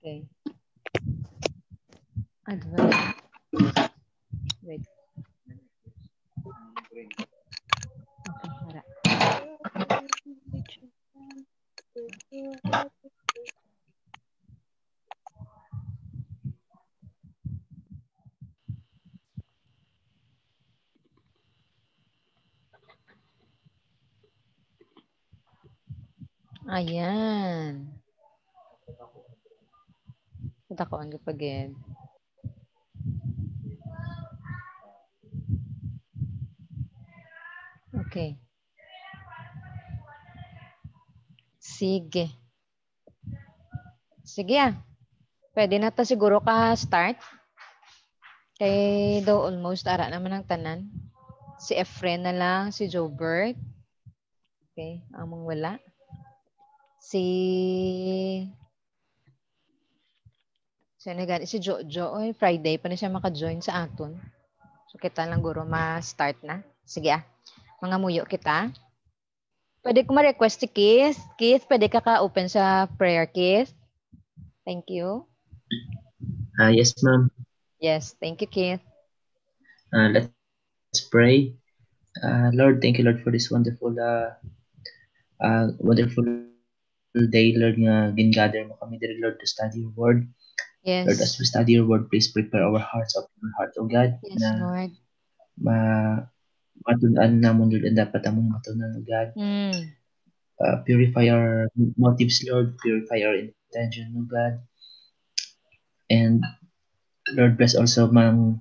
Okay. Advance. Wait. Okay, harap. Ayan. Takoan ko pagin. Okay. Sige. Sige ah. Pwede na ta siguro ka start. Kay daw almost ara naman ang tanan. Si Efren na lang, si Jobert. Okay, among wala. Si si Jojo, oy, Friday pa na siya maka-join sa aton. So kita lang guro ma-start na. Sige ah. Mga muyo kita. Pwede ko ma-request si Keith. Keith, pwede ka ka-open sa prayer, Keith. Thank you. Yes, ma'am. Yes, thank you, Keith. Let's pray. Lord, thank you, Lord, for this wonderful day, Lord, nga gingather mo kami there, Lord, to study your word. Yes. Lord, as we study your word, please prepare our hearts, open our heart, O God. Yes, Lord. Matundaan namon, Lord, ang dapat among matunan, O God. Purify our motives, Lord. Purify our intention, O God. And Lord, bless also Ma'am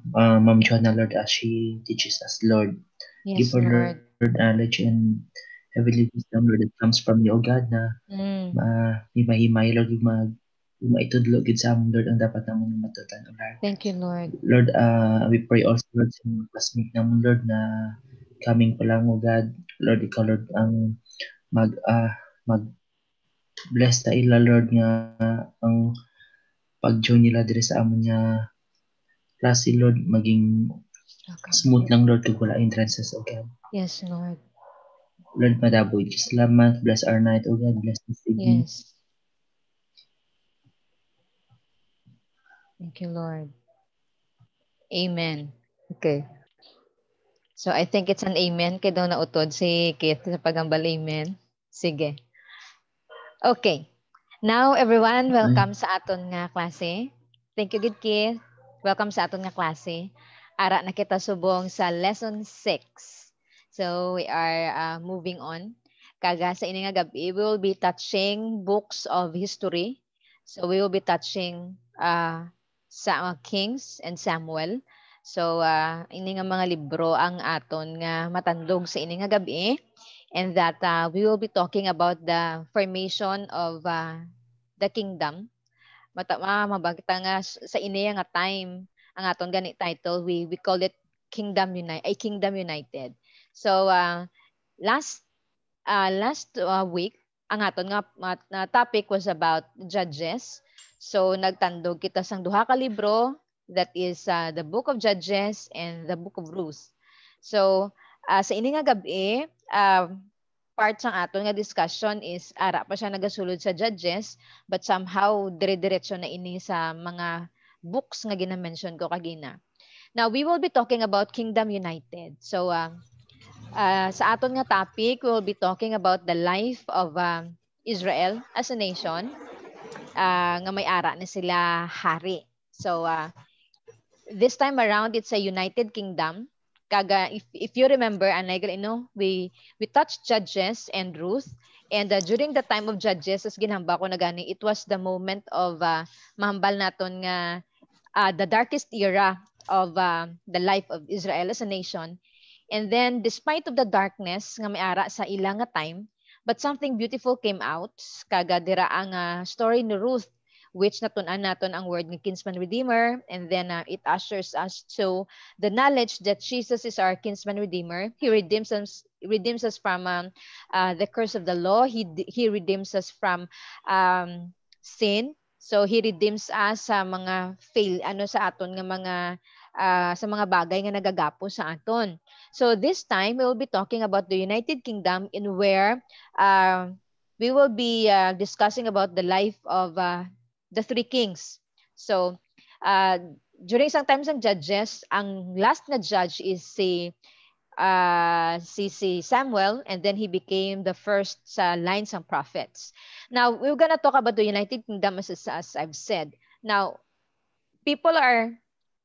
Jonah, Lord, as she teaches us, Lord. Yes, Give her, Lord, knowledge and heavenly wisdom, Lord, that comes from you, O God, na himay-himay, Lord, maitudlo gid sa amon, Lord, ang dapat namon matutan, O Lord. Thank you, Lord. Lord, we pray also, Lord, sa mga classmate namon, Lord, na coming pa lang, O God. Lord, ikaw, Lord, ang mag bless ta ila, Lord, nga ang pag-join nila dire sa amon nga klase, Lord, maging smooth lang, Lord, kag wala hindrances, O God. Yes, Lord. Lord, madaboy. Salamat. Bless our night, O God. Bless this evening. Yes. Thank you, Lord. Amen. Okay. So, I think it's an amen. Kaya daw nautod si Keith sa pagambal amen. Sige. Okay. Now, everyone, welcome sa aton nga klase. Thank you, good Keith. Welcome sa aton nga klase. Ara na kita subong sa lesson 6. So, we are moving on. Kaga sa ini nga gabi, we will be touching books of history. So, we will be touching Kings and Samuel. So, ini nga mga libro ang aton nga matandog sa ini nga gabi. And that we will be talking about the formation of the kingdom. Mabagita nga sa iniya nga time ang aton gani title, we call it Kingdom United. So last week ang aton nga topic was about Judges. So nagtandog kita sang duha ka libro, that is the Book of Judges and the Book of Ruth. So sa ini nga gabi, part sang aton nga discussion is ara pa siya nagasulod sa Judges, but somehow dire-diretso na ini sa mga books nga gina-mention ko kagina. Now, we will be talking about Kingdom United. So, sa aton nga topic, we will be talking about the life of Israel as a nation, nga may ara na sila hari. So, this time around, it's a United Kingdom. Kaga, if you remember, we touched Judges and Ruth, and during the time of Judges, as ginhamba ko na gani, it was the moment of mahambal naton nga the darkest era of the life of Israel as a nation. And then, despite of the darkness nga may ara sa ilang nga time, but something beautiful came out. Kaga dira ang story ni Ruth, which natunan naton ang word ng kinsman redeemer, and then it ushers us to the knowledge that Jesus is our kinsman redeemer. He redeems us from the curse of the law. He redeems us from sin. So he redeems us sa mga sa aton nga mga sa mga bagay nga nagagapo sa aton. So this time we will be talking about the United Kingdom, in where we will be discussing about the life of the three kings. So, during isang time ng judges, ang last na judge is si Samuel, and then he became the first sa lines ng prophets. Now, we're gonna talk about the United Kingdom as I've said. Now, people are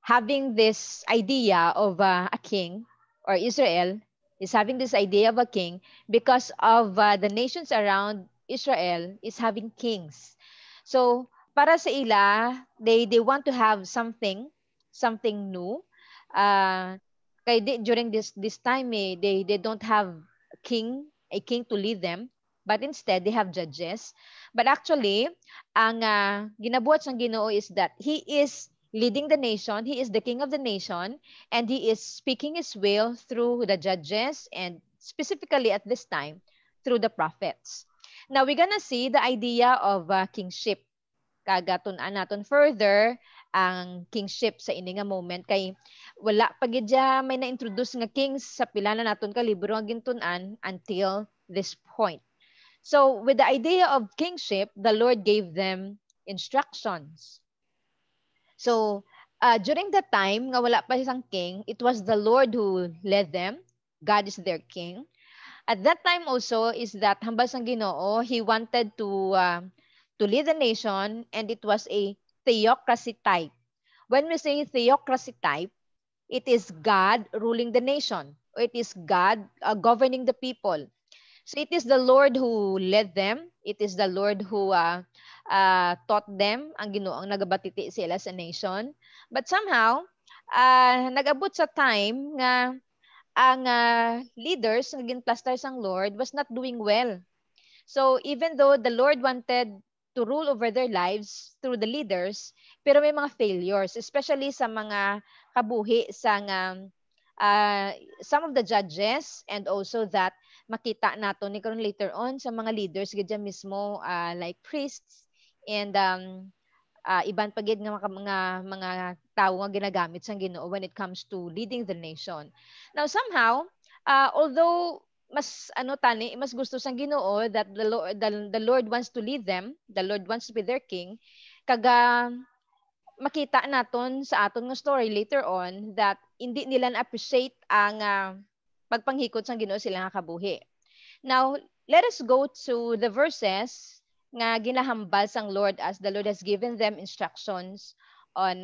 having this idea of a king, or Israel is having this idea of a king because of the nations around Israel is having kings. So, para sa ila, they want to have something new. During this time, they don't have a king to lead them, but instead they have judges. But actually, ang ginabuhat ng Ginoo is that He is leading the nation, He is the king of the nation, and He is speaking His will through the judges, and specifically at this time, through the prophets. Now, we're gonna see the idea of kingship. Kagatun-an naton further ang kingship sa ini nga moment, kay wala pa gid may na-introduce nga kings sa pila na naton ka libro ang gintun-an until this point. So with the idea of kingship, the Lord gave them instructions. So during that time nga wala pa isang king, it was the Lord who led them. God is their king. At that time also is that hambal sang Ginoo, He wanted to lead the nation, and it was a theocracy type. When we say theocracy type, it is God ruling the nation. It is God governing the people. So it is the Lord who led them. It is the Lord who taught them. Ang Ginoo ang nagabatiti sila sa nation. But somehow, nag-abot sa time nga ang leaders nga ginplaster sang Lord was not doing well. So even though the Lord wanted to rule over their lives through the leaders, pero may mga failures, especially sa mga kabuhi sa some of the judges, and also that makita nato ni karon later on sa mga leaders gadya mismo, like priests and iban pa gid nga mga tawo nga ginagamit sang Ginoo when it comes to leading the nation. Now somehow, although mas mas gusto sang Ginoo that the Lord wants to lead them, the Lord wants to be their king, kaga makita naton sa aton nga story later on that hindi nila na-appreciate ang pagpanghikot sang Ginoo sila nga kabuhi. Now, let us go to the verses nga ginahambal sang Lord as the Lord has given them instructions on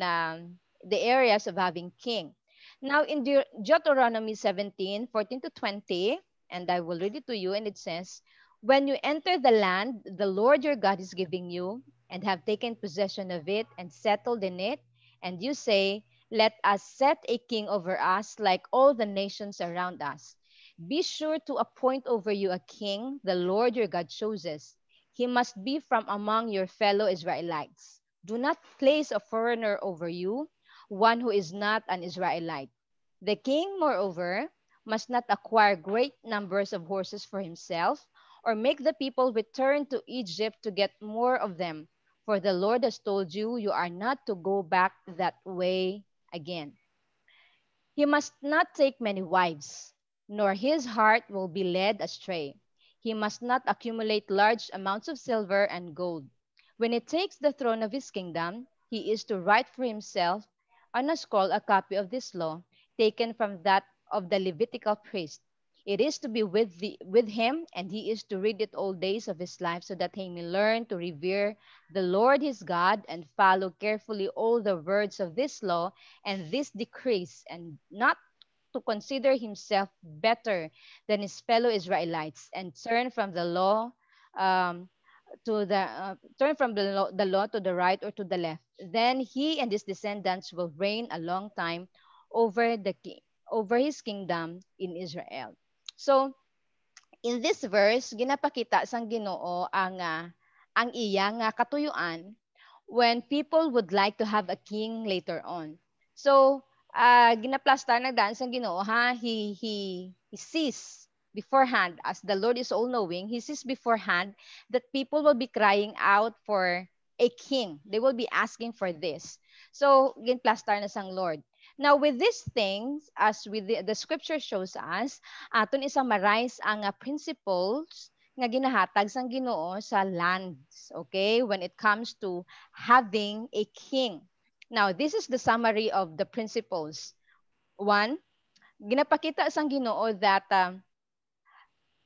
the areas of having king. Now, in Deuteronomy 17:14 to 20, and I will read it to you, and it says, "When you enter the land the Lord your God is giving you, and have taken possession of it and settled in it, and you say, 'Let us set a king over us like all the nations around us,' be sure to appoint over you a king the Lord your God chooses. He must be from among your fellow Israelites. Do not place a foreigner over you, one who is not an Israelite. The king, moreover, must not acquire great numbers of horses for himself, or make the people return to Egypt to get more of them. For the Lord has told you, you are not to go back that way again. He must not take many wives, nor his heart will be led astray. He must not accumulate large amounts of silver and gold. When he takes the throne of his kingdom, he is to write for himself on a scroll a copy of this law, taken from that of the Levitical priest. It is to be with him, and he is to read it all days of his life, so that he may learn to revere the Lord his God and follow carefully all the words of this law and these decrees, and not to consider himself better than his fellow Israelites, and turn from the law to the law to the right or to the left. Then he and his descendants will reign a long time over over his kingdom in Israel." So in this verse, ginapakita sang Ginoo ang iyang katuyuan when people would like to have a king later on. So ginaplastar nagdaan sang Ginoo, he sees beforehand, as the Lord is all knowing, he sees beforehand that people will be crying out for a king. They will be asking for this. So ginplastar na sang Lord. Now, with these things, as with the scripture shows us, aton isang marais ang principles nga ginahatag sang Ginoo sa lands, okay, when it comes to having a king. Now, this is the summary of the principles. One, ginapakita sang Ginoo that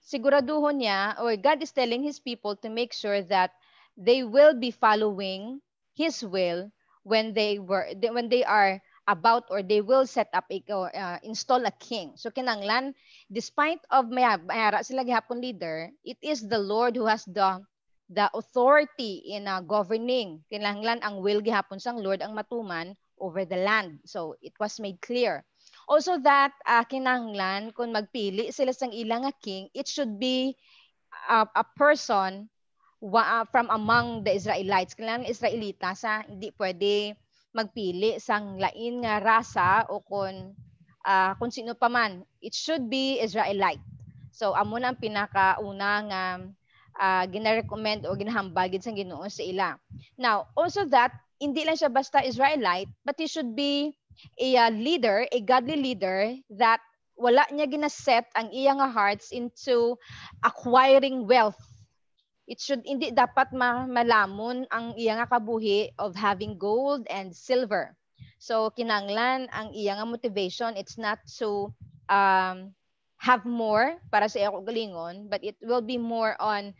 siguraduhon niya, or God is telling His people to make sure that they will be following His will when they are about, or they will set up or install a king. So kinanglan, despite of mayara sila gihapon leader, it is the Lord who has the authority in governing. Kinanglan ang will gihapon sang Lord ang matuman over the land. So it was made clear. Also that kinahanglan kung magpili sila sang ilang nga king, it should be a person from among the Israelites. Kailangan Israelita sa hindi pwede magpili sang lain nga rasa o kung sino pa man. It should be Israelite. So amo na ang pinakauna nga gina-recommend o ginahambal gid sang Ginoo sa ila. Now, also that hindi lang siya basta Israelite, but he should be a leader, a godly leader that wala niya ginaset ang iyang hearts into acquiring wealth. It should hindi dapat malamon ang iyang kabuhi of having gold and silver. So kinanglan ang iyang motivation, it's not to have more para sa iyang galingon, but it will be more on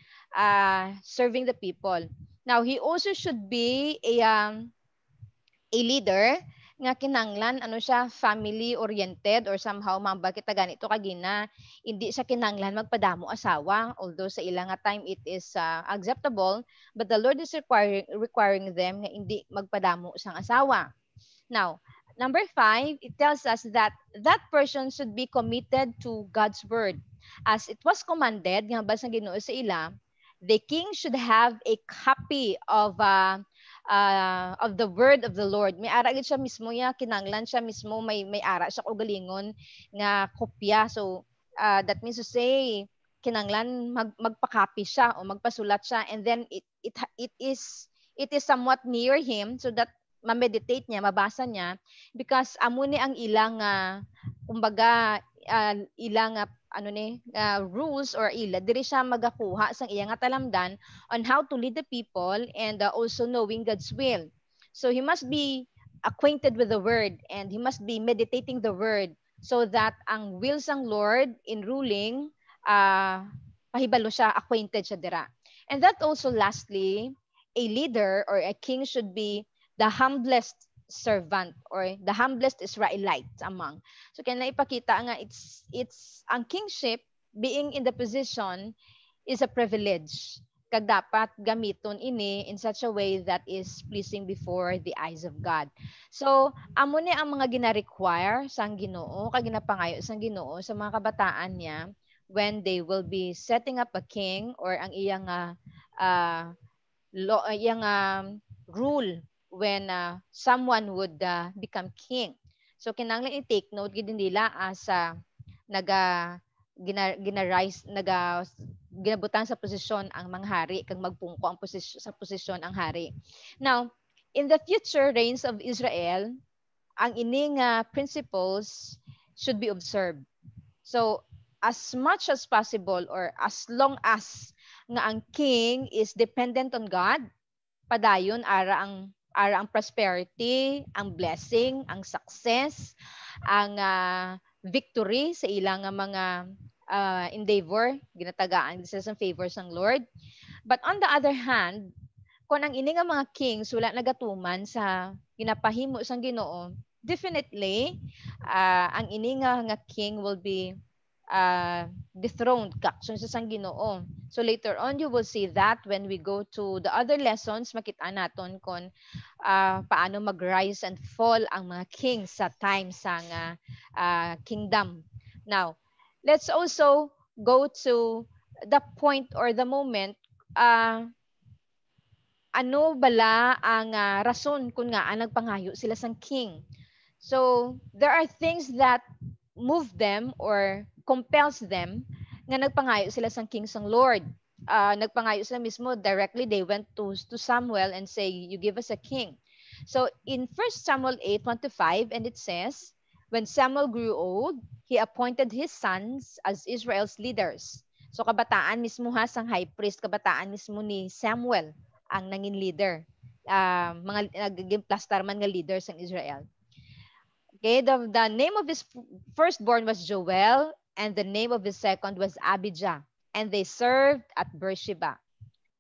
serving the people. Now, he also should be a leader nga kinanglan siya family oriented, or somehow mamba kita ganito kagina hindi siya kinanglan magpadamo asawa, although sa ilang time it is acceptable, but the Lord is requiring them nga hindi magpadamo sang asawa. Now, number 5, it tells us that that person should be committed to God's word, as it was commanded nga basa Ginoo sa ila, the king should have a copy of the word of the Lord. May ara gid siya mismo ya, kinanglan siya mismo may ara siya ugalingon nga kopya. So that means to say kinanglan magpa-copy siya o magpasulat siya, and then it is somewhat near him so that ma-meditate niya, mabasa niya, because amo ni ang ilang kumbaga ilang rules, or diri siya magakuha sang iyang talamdan on how to lead the people, and also knowing God's will. So he must be acquainted with the word, and he must be meditating the word, so that ang will sang Lord in ruling pahibalo siya, acquainted siya dira. And that also lastly, a leader or a king should be the humblest servant, or the humblest Israelite among. So kaya naipakita nga it's ang kingship, being in the position, is a privilege. Kag dapat gamiton ini in such a way that is pleasing before the eyes of God. So amo ni ang mga gina-require sang Ginoo, kag ginapangayo sang Ginoo sa mga kabataan niya when they will be setting up a king, or ang iyang rule when someone would become king. So kinahanglan i-take note gid nila as ginabutang sa posisyon ang mga hari, kag magpungko ang sa posisyon ang hari. Now, in the future reigns of Israel, ang ining principles should be observed. So as much as possible, or as long as nga ang king is dependent on God, padayon ara ang prosperity, ang blessing, ang success, ang victory sa ilang mga endeavor, ginatagaan sa favor ng Lord. But on the other hand, kung ang ini nga mga kings wala nagatuman sa ginapahimo sang Ginoo, definitely ang ini nga king will be dethroned kakson sa sang Ginoo. So later on you will see that when we go to the other lessons, makita naton kung paano mag-rise and fall ang mga kings sa time sang kingdom. Now, let's also go to the point or the moment ano bala ang rason kung nga nagpangayo sila sang king. So there are things that move them or compels them nga nagpangayo sila sang king sang Lord. Nagpangayo sila mismo directly, they went to Samuel and say, you give us a king. So in 1 Samuel 8:1-5, and it says, when Samuel grew old, he appointed his sons as Israel's leaders. So kabataan mismo ha sang high priest, kabataan mismo ni Samuel ang nangin leader. Mga nagiging plastarman nga leader sa Israel. Okay, the name of his firstborn was Joel, and the name of his second was Abijah, and they served at Beersheba.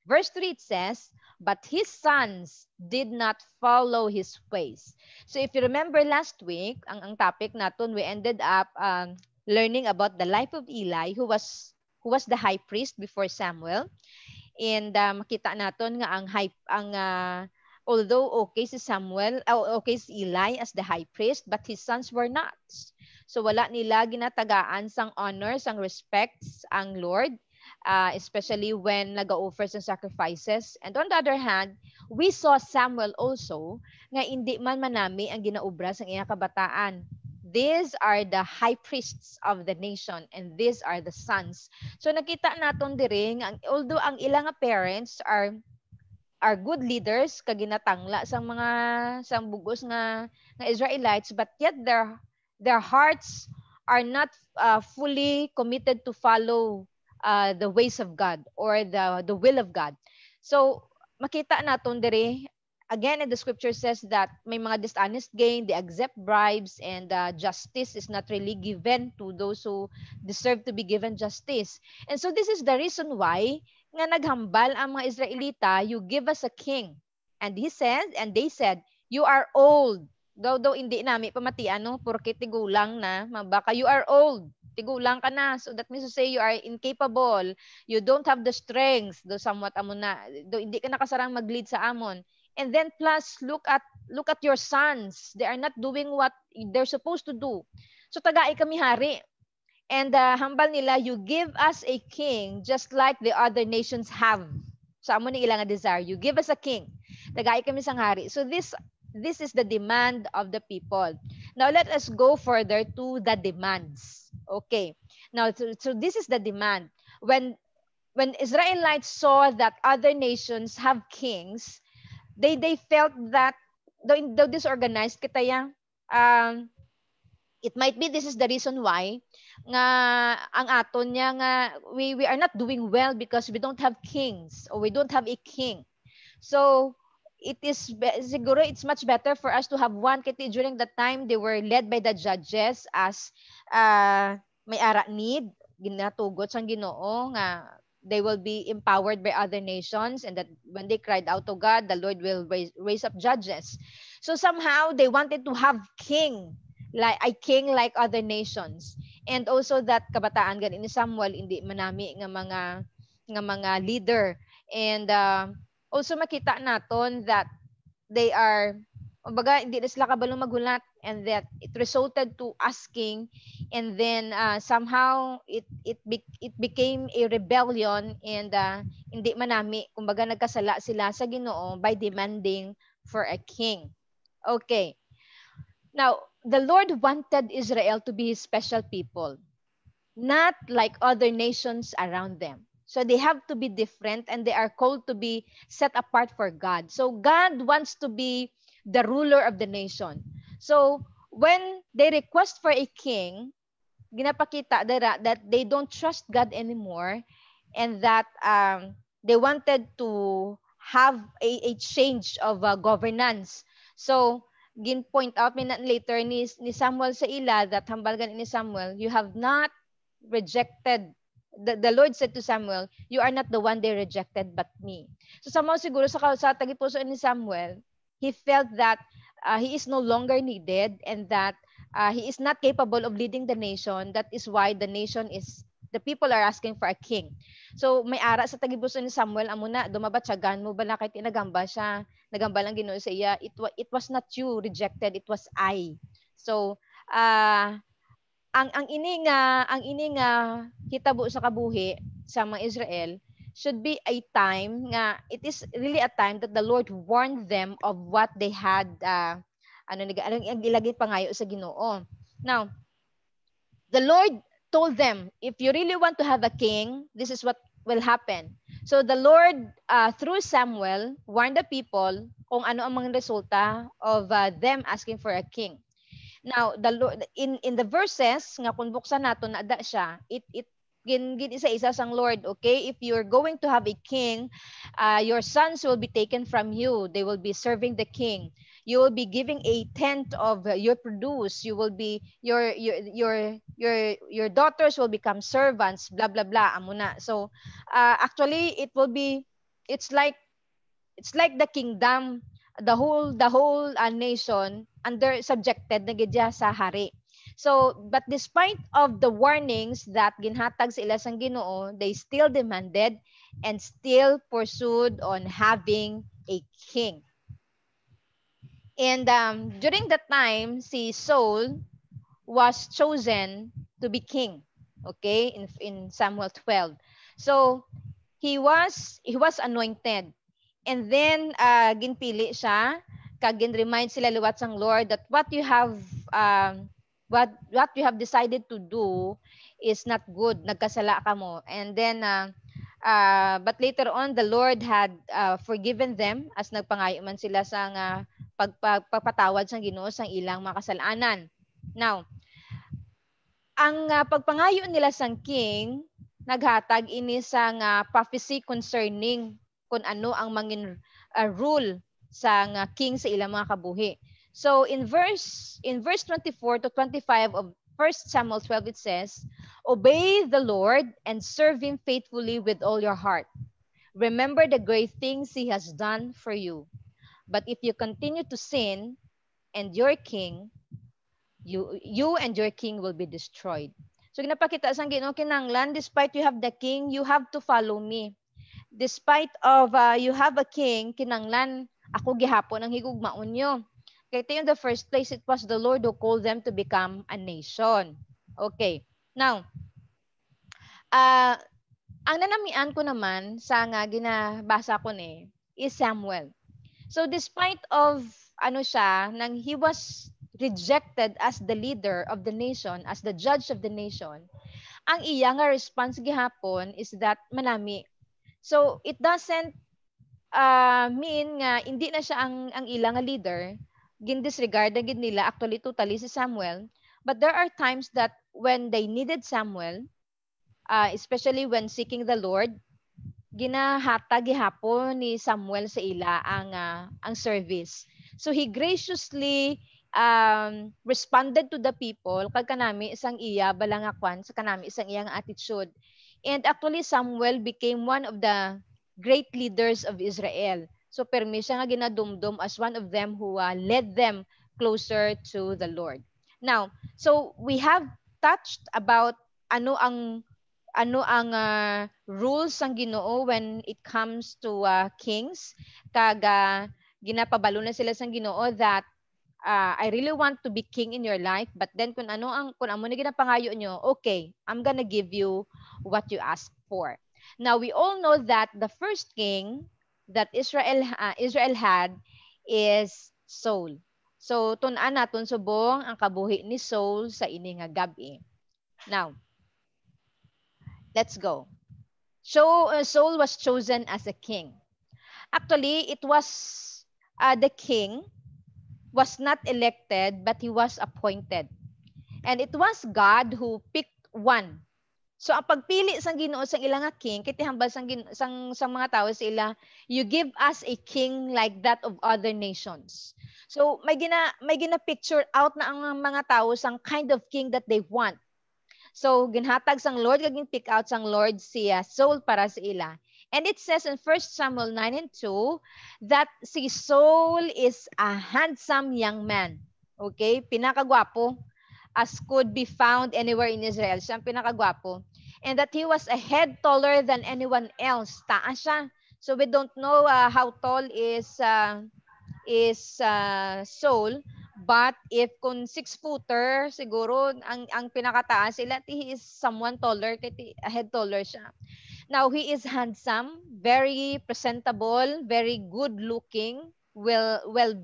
Verse 3 it says, but his sons did not follow his ways. So if you remember last week, ang topic natin, we ended up learning about the life of Eli, who was the high priest before Samuel. And makita natin nga although okay si Samuel, okay si Eli as the high priest, but his sons were not. So wala nila ginatagaan sang honor, sang respects ang Lord, especially when nag-offer ng sacrifices. And on the other hand, we saw Samuel also nga hindi man manami ang ginaubra sang iyang kabataan. These are the high priests of the nation, and these are the sons. So nakita naton diri nga although ang ilang parents are good leaders kaginatangla sang bugos nga Israelites, but yet their hearts are not fully committed to follow the ways of God or the will of God. So makita naton diri again, and the scripture says that may mga dishonest gain, they accept bribes, and justice is not really given to those who deserve to be given justice. And so this is the reason why nga naghambal ang mga Israelita, you give us a king. And they said, you are old. Daw hindi nami pamatian, no? Porque tigulang na, baka you are old. Tigulang ka na. So that means to say you are incapable. You don't have the strength. Do somewhat amon na. Do hindi ka nakasarang mag-lead sa amon. And then plus look at your sons. They are not doing what they're supposed to do. So tagai kami hari. And hambal nila, you give us a king just like the other nations have. So amo ni ilang desire, you give us a king. Tagai kami sang hari. So this is the demand of the people. Now let us go further to the demands. Okay. Now so this is the demand. When Israelites saw that other nations have kings, they felt that though disorganized kitaya, it might be this is the reason why nga ang aton niya nga we are not doing well because we don't have kings or we don't have a king. So it is siguro it's much better for us to have one kiti during the time they were led by the judges as may ara need ginatugot sang Ginoo nga they will be empowered by other nations, and that when they cried out to God, the Lord will raise up judges. So somehow they wanted to have king like other nations. And also that kabataan gani ni Samuel hindi manami nga mga leader. And also makita naton that they are kumbaga hindi na sila kabalong maghulat, and that it resulted to asking, and then somehow it became a rebellion, and hindi manami kumbaga nagkasala sila sa Ginoo by demanding for a king. Okay. Now, the Lord wanted Israel to be his special people, not like other nations around them. So they have to be different, and they are called to be set apart for God. So God wants to be the ruler of the nation. So when they request for a king, ginapakita that they don't trust God anymore, and that they wanted to have a change of governance. So gin point out later ni Samuel sa ila that hambalgan ni Samuel, you have not rejected. The Lord said to Samuel, you are not the one they rejected but me. So somehow siguro sa tagipuso ni Samuel, he felt that he is no longer needed, and that he is not capable of leading the nation. That is why the people are asking for a king. So may ara sa tagipuso ni Samuel, amo na dumabatsagan mo bala kay tinagamba siya, nagamba lang Ginoo sa iya. It was not you rejected, it was I. So ang ini nga hitabo sa kabuhi sa mga Israel should be a time nga it is really a time that the Lord warned them of what they had ang ilagay pangayo sa Ginoo. Now, the Lord told them, if you really want to have a king, this is what will happen. So the Lord, through Samuel, warned the people kung ano ang mga resulta of them asking for a king. Now, the Lord, in the verses nga kung buksan nato na ada siya, it gin isa-isa sang Lord, okay? If you're going to have a king, your sons will be taken from you. They will be serving the king. You will be giving a tenth of your produce. You will be your daughters will become servants, blah blah blah, amo na. So actually it will be, it's like the kingdom, the whole nation under subjected na gid sa hari. So, but despite of the warnings that ginhatag sa ila sang Ginoo, they still demanded and still pursued on having a king. And during that time, si Saul was chosen to be king. Okay, in Samuel 12. So, he was anointed. And then ginpili siya, kag gin-remind sila liwat sang Lord that what you have decided to do is not good, nagkasala ka mo. And then but later on the Lord had forgiven them as nagpangayo man sila sang pagpapatawad sang Ginoo sang ilang mga kasalanan. Now, ang pagpangayo nila sang king naghatag ini sang prophecy concerning kung ano ang mangin rule sa king sa ilang mga kabuhi. So in verse 24 to 25 of 1 Samuel 12 it says, "Obey the Lord and serve him faithfully with all your heart. Remember the great things he has done for you. But if you continue to sin, and your king, you and your king will be destroyed." So ginapakita sang Ginoo kinahanglan, despite you have the king, you have to follow me. Despite of you have a king, kinahanglan ako gihapon ang higugmaon nyo. Kaya in the first place, it was the Lord who called them to become a nation. Okay. Now, ang nanamian ko naman sa nga ginabasa ko ni is Samuel. So despite of ano siya, nang he was rejected as the leader of the nation, as the judge of the nation, ang iya nga response gihapon is that manami. So it doesn't mean nga hindi na siya ang ilang nga leader, gin-disregard na gid nila actually totally si Samuel, but there are times that when they needed Samuel, especially when seeking the Lord, ginahatag gihapon ni Samuel sa ila ang service. So he graciously responded to the people kag kanami isang iya balangakwan sa kanami isang iyang attitude. And actually Samuel became one of the great leaders of Israel. So permi siya nga ginadumdum as one of them who led them closer to the Lord. Now, so we have touched about ano ang rules ng Ginoo when it comes to kings. Kag ginapabalo na sila sang Ginoo that I really want to be king in your life, but then kung amo na ginapangayo nyo, okay, I'm gonna give you what you ask for. Now we all know that the first king that Israel had is Saul. So tun-an naton subong ang kabuhi ni Saul sa ini nga gabi. Now, let's go. So Saul was chosen as a king. Actually, it was the king was not elected, but he was appointed. And it was God who picked one. So ang pagpili sang Ginoo sang ilang nga king, kiti hambal sang mga tao sa ila, you give us a king like that of other nations. So may gina picture out na ang mga tao sang kind of king that they want. So ginhatag sang Lord kag pick out sang Lord si Saul para sa ila. And it says in 1 Samuel 9:2 that si Saul is a handsome young man. Okay? Pinakagwapo as could be found anywhere in Israel. Siya ang pinakagwapo. And that he was a head taller than anyone else. Taas siya. So we don't know how tall is Saul. But if kung 6-footer, siguro ang pinakataas sila, he is someone taller, a head taller siya. Now, he is handsome, very presentable, very good looking, well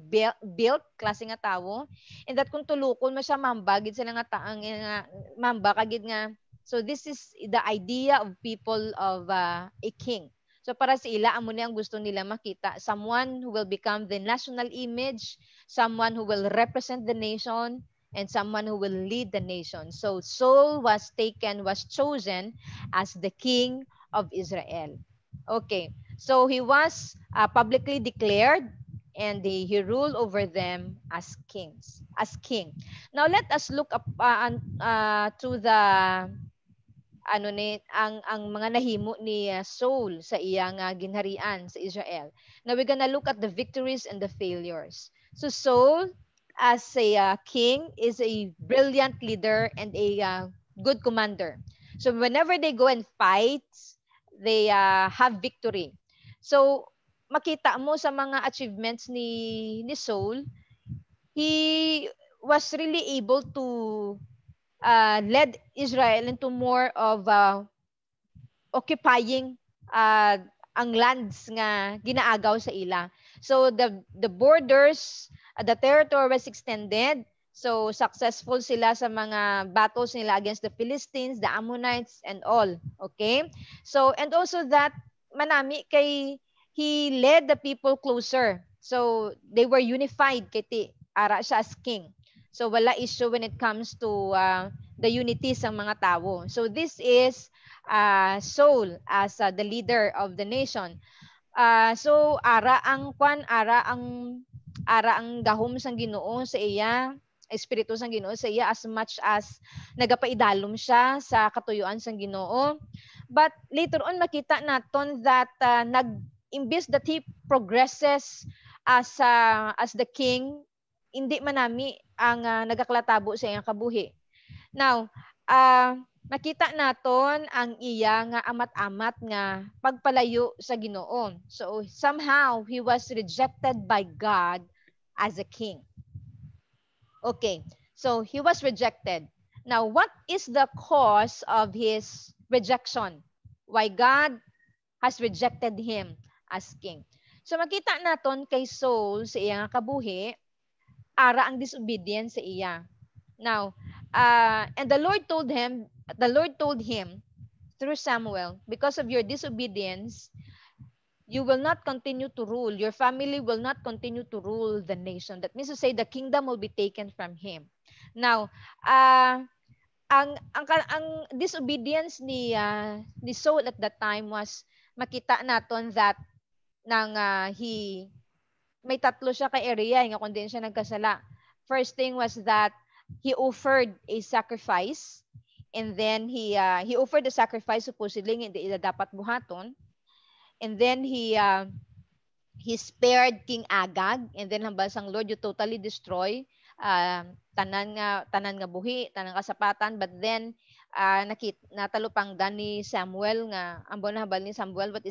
built klase nga tawo, and that kung tulukon mo siya mamba gid sila nga taang nga mamba kagid nga. So this is the idea of people of a king. So para sa ila amo ni ang gusto nila makita, someone who will become the national image, someone who will represent the nation, and someone who will lead the nation. So Saul was chosen as the king of Israel. Okay, so he was publicly declared, and he ruled over them as king. Now let us look up to the ang mga nahimo ni Saul sa iyang ginharian sa Israel. Now we're gonna look at the victories and the failures. So Saul, as a king, is a brilliant leader and a good commander. So whenever they go and fight, they have victory. So makita mo sa mga achievements ni Saul, he was really able to led Israel into more of occupying ang lands nga ginaagaw sa ila. So the borders, the territory was extended. So successful sila sa mga battles nila against the Philistines, the Ammonites, and all. Okay? So, and also that manami kay he led the people closer. So they were unified kay ara siya as king. So wala issue when it comes to the unity sa mga tao. So this is Saul as the leader of the nation. So ara ang gahom sang Ginoo sa iya, espiritu sang Ginoo sa iya, as much as nagapaidalom siya sa katuyuan sang Ginoo. But later on makita naton that imbis that he progresses as the king, hindi manami ang nagaklatabo sa iyang kabuhi. Now, nakita naton ang iya nga amat-amat nga pagpalayo sa Ginoo. So somehow he was rejected by God as a king. Okay, so he was rejected. Now, what is the cause of his rejection? Why God has rejected him as king? So makita naton kay Saul sa iyang kabuhi, ara ang disobedience sa iya. Now, and the Lord told him through Samuel, because of your disobedience, you will not continue to rule. Your family will not continue to rule the nation. That means to say the kingdom will be taken from him. Now, ang disobedience ni Saul at that time was makita naton that he may tatlo siya ka area nga kung din siya nagkasala. First thing was that he offered a sacrifice, and then he offered the sacrifice supposedly hindi ila dapat buhaton, and then he spared King Agag, and then hambal sang Lord you totally destroy tanan nga buhi, tanan kasapatan, but then natalupangdan ni Samuel nga ambo na habal ni Samuel, what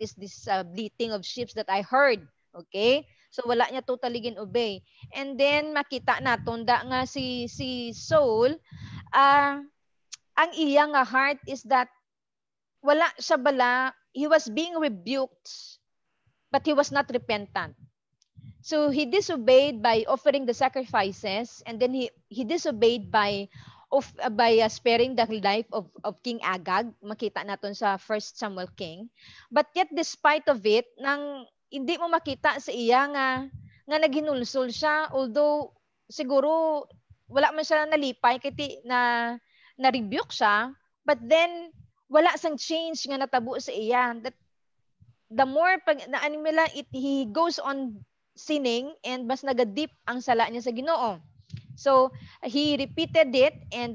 is this bleating of sheep that I heard? Okay? So wala niya totally gin-obey. And then makita naton da nga si Saul, ang iya nga heart is that wala siya bala, he was being rebuked but he was not repentant. So he disobeyed by offering the sacrifices, and then he disobeyed by sparing the life of King Agag. Makita naton sa 1 Samuel King. But yet despite of it, nang hindi mo makita sa iya nga naghinulsol siya, although siguro wala man siya nalipay kiti na rebuke siya, but then wala sang change nga natabo sa iya. That the more he goes on sinning, and mas nagadip ang sala niya sa Ginoo. So he repeated it, and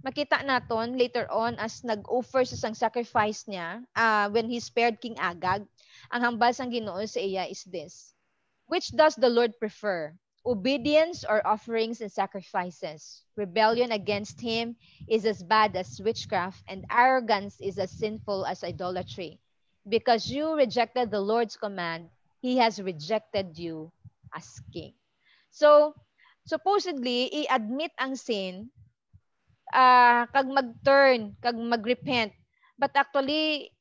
makita naton later on as nag-offer sa sang sacrifice niya when he spared King Agag. Ang hambal sang Ginoo sa iya is this: which does the Lord prefer, obedience or offerings and sacrifices? Rebellion against him is as bad as witchcraft, and arrogance is as sinful as idolatry. Because you rejected the Lord's command, he has rejected you as king. So supposedly i-admit ang sin, kag mag-turn, kag mag-repent, but actually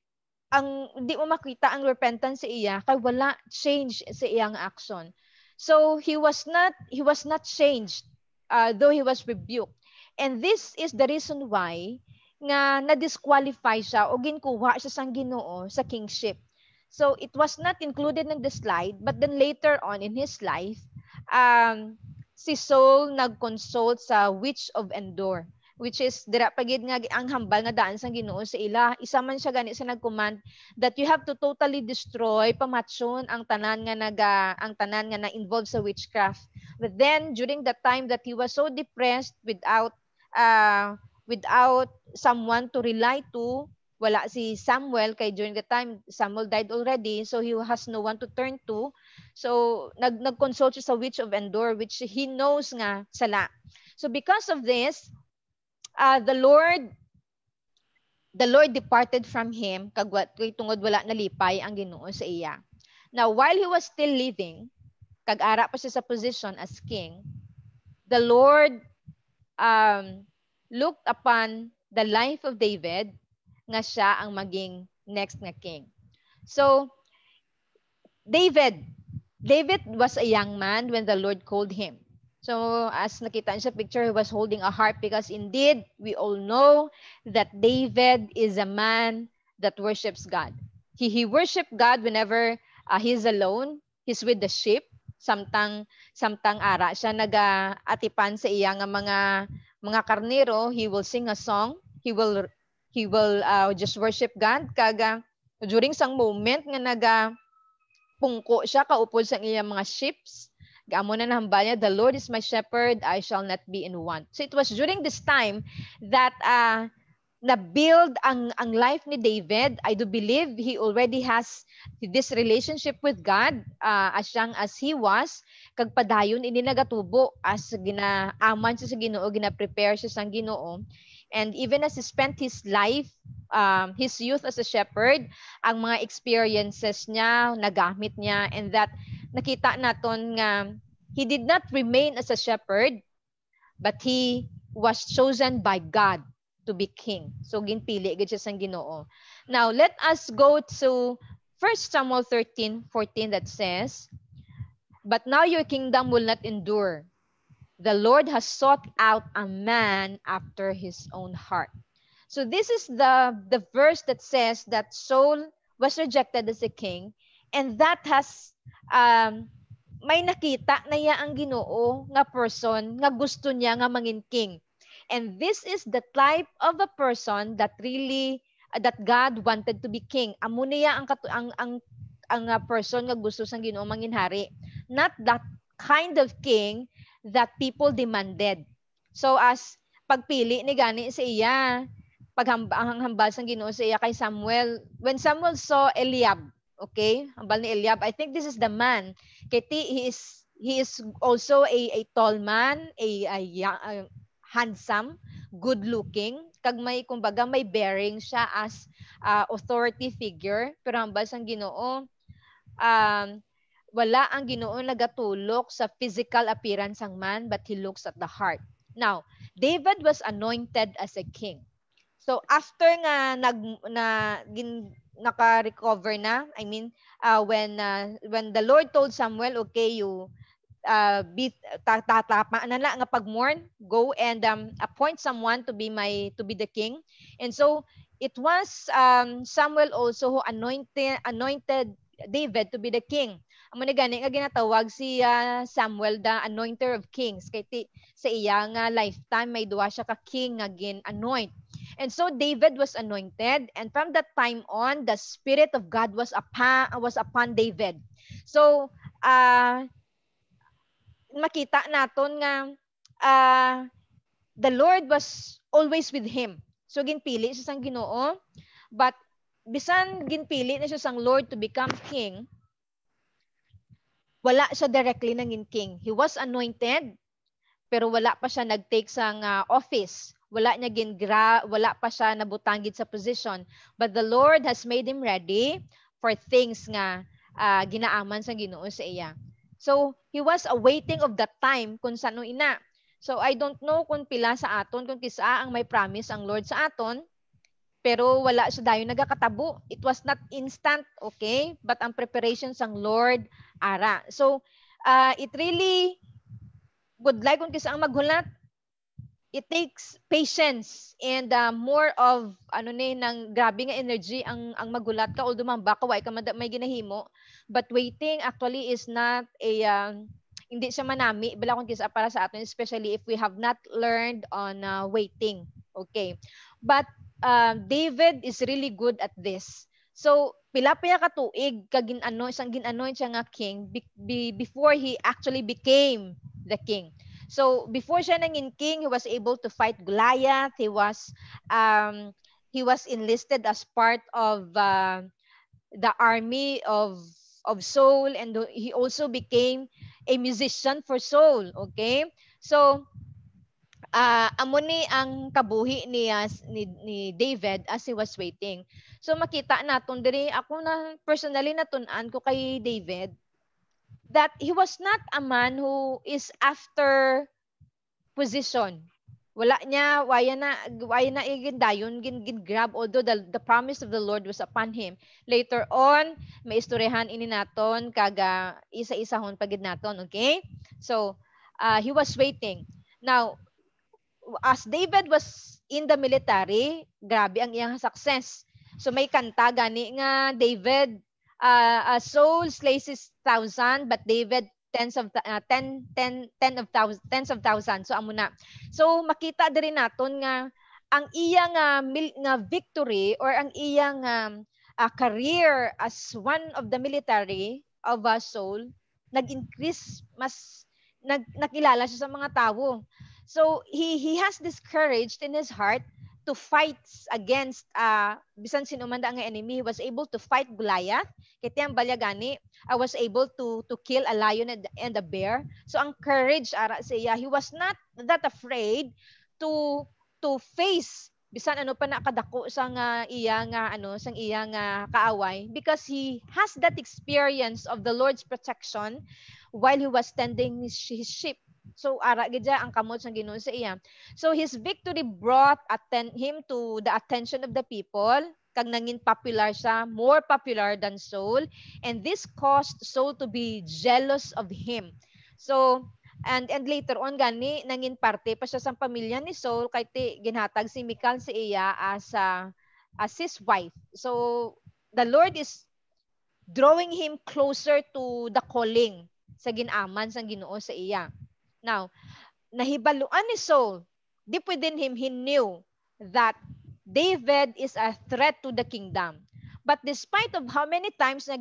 ang hindi mo makita ang repentance sa iya kay wala change sa iyang action. So he was not changed, though he was rebuked. And this is the reason why nga na-disqualify siya o ginkuha siya sang Ginoo sa kingship. So it was not included in the slide, but then later on in his life, si Saul nag-consult sa witch of Endor, which is dira pagid nga ang hambal nga daan sang Ginoo sa ila. Isa man siya gani sa nag-command that you have to totally destroy, pamatson ang tanan nga na involved sa witchcraft. But then during the time that he was so depressed without someone to rely to, wala si Samuel kay during the time Samuel died already, so he has no one to turn to. So nag-consult siya sa witch of Endor, which he knows nga sala. So because of this, the Lord departed from him kag tungod wala nalipay ang Ginoo sa iya. Now while he was still living, kag ara pa siya sa position as king, the Lord looked upon the life of David nga siya ang maging next nga king. So, David was a young man when the Lord called him. So, as nakita sa picture, he was holding a harp because indeed, we all know that David is a man that worships God. He worship God whenever he's alone, he's with the sheep. Samtang ara siya nag-atipan sa iya nga mga karnero, he will sing a song. He will just worship God. Kaga during sang moment nga pungko siya kaupod sa iyang mga sheep, gaamo na nahambal niya, the Lord is my shepherd, I shall not be in want. So it was during this time that na-build ang life ni David. I do believe he already has this relationship with God as young as he was. Kag padayon ini nagatubo as ginaaman siya sa Ginoo, gina-prepare siya sa Ginoo. And even as he spent his life, his youth as a shepherd, ang mga experiences niya, nagamit niya, and that nakita naton nga he did not remain as a shepherd, but he was chosen by God to be king. So ginpili gid siya sang Ginoo. Now let us go to 1 Samuel 13:14 that says, "But now your kingdom will not endure. The Lord has sought out a man after his own heart." So this is the verse that says that Saul was rejected as a king, and that has may nakita na iya ang Ginoo nga person nga gusto niya nga mangin king. And this is the type of a person that really that God wanted to be king. Amo niya ang person nga gusto sang Ginoo mangin hari. Not that kind of king that people demanded. So as pagpili ni gani sa iya, paghambal sang Ginoo sa iya kay Samuel, when Samuel saw Eliab, okay, hambal ni Eliab, I think this is the man. Kiti he is also a tall man, a handsome, good looking, kag may kumbaga may bearing siya as authority figure, pero hambal sang Ginoo wala ang Ginoo nagatulok sa physical appearance ng man, but he looks at the heart. Now, David was anointed as a king. So after nga naka-recover na, I mean, when the Lord told Samuel, okay, you tatapa na nga pagmourn, go and appoint someone to be the king. And so it was Samuel also who anointed David to be the king. Amo ni gani nga ginatawag si Samuel the anointer of kings, kay sa iya nga lifetime may duwa siya ka king nga gin-anoint. And so David was anointed, and from that time on the spirit of God was upon David. So makita naton nga the Lord was always with him. So ginpili siya sang Ginoo, but bisan ginpili na siya sang Lord to become king, wala siya directly nangin king. He was anointed, pero wala pa siya nag-take sang office. Wala pa siya nabutanggit sa position. But the Lord has made him ready for things nga ginaaman sa Ginoo sa iya. So he was awaiting of that time kung sano ina. So I don't know kung pila sa aton, kung kisa ang may promise ang Lord sa aton, pero wala siya dayon nagakatabo. It was not instant, okay? But ang preparations ang Lord ara. So it really good like kung kisa ang maghulat, it takes patience and more of nang grabe nga energy ang magulat ka, although man baka way ka may ginahimo, but waiting actually is not a hindi siya manami bala kung kisa para sa aton, especially if we have not learned on waiting. Okay, but David is really good at this. So pila ka tuig kag isang gin-anoint siya nga king before he actually became the king. So before siya nangin king, he was able to fight Goliath. He was enlisted as part of the army of Saul, and he also became a musician for Saul. Okay? So amo ni ang kabuhi ni David as he was waiting. So makita naton diri, ako na personally natun-an ko kay David that he was not a man who is after position. Wala niya, waya na igindayon, gin grab, although the promise of the Lord was upon him. Later on, may istoryahan ini naton, kaga isa-isahon pagid naton, okay? So, he was waiting. Now, as David was in the military, grabe ang iyang success. So, may kanta gani nga, David, Saul slays his 1,000, but David tens of thousands. So amo na. So makita diri naton nga ang iyang nga victory or ang iyang career as one of the military of Saul nag-increase, mas nakilala siya sa mga tao. So he has this courage in his heart to fight against bisan sino man nga enemy. He was able to fight Goliath. Kiti ang balyagani, I was able to kill a lion and a bear. So ang courage ara siya, he was not that afraid to face bisan ano pa nakadako sa nga iya nga sang iya nga kaaway, because he has that experience of the Lord's protection while he was tending his sheep. So ara gidya ang kamot sang Ginoo sa iya. So his victory brought him to the attention of the people, kag nangin popular siya, more popular than Saul, and this caused Saul to be jealous of him. So and later on gani nangin parte pa siya sa pamilya ni Saul kay ginhatag si Michal sa iya as his wife. So the Lord is drawing him closer to the calling sa ginaman sang Ginoo sa iya. Now, nahibaluan ni Saul, deep within him, he knew that David is a threat to the kingdom. But despite of how many times na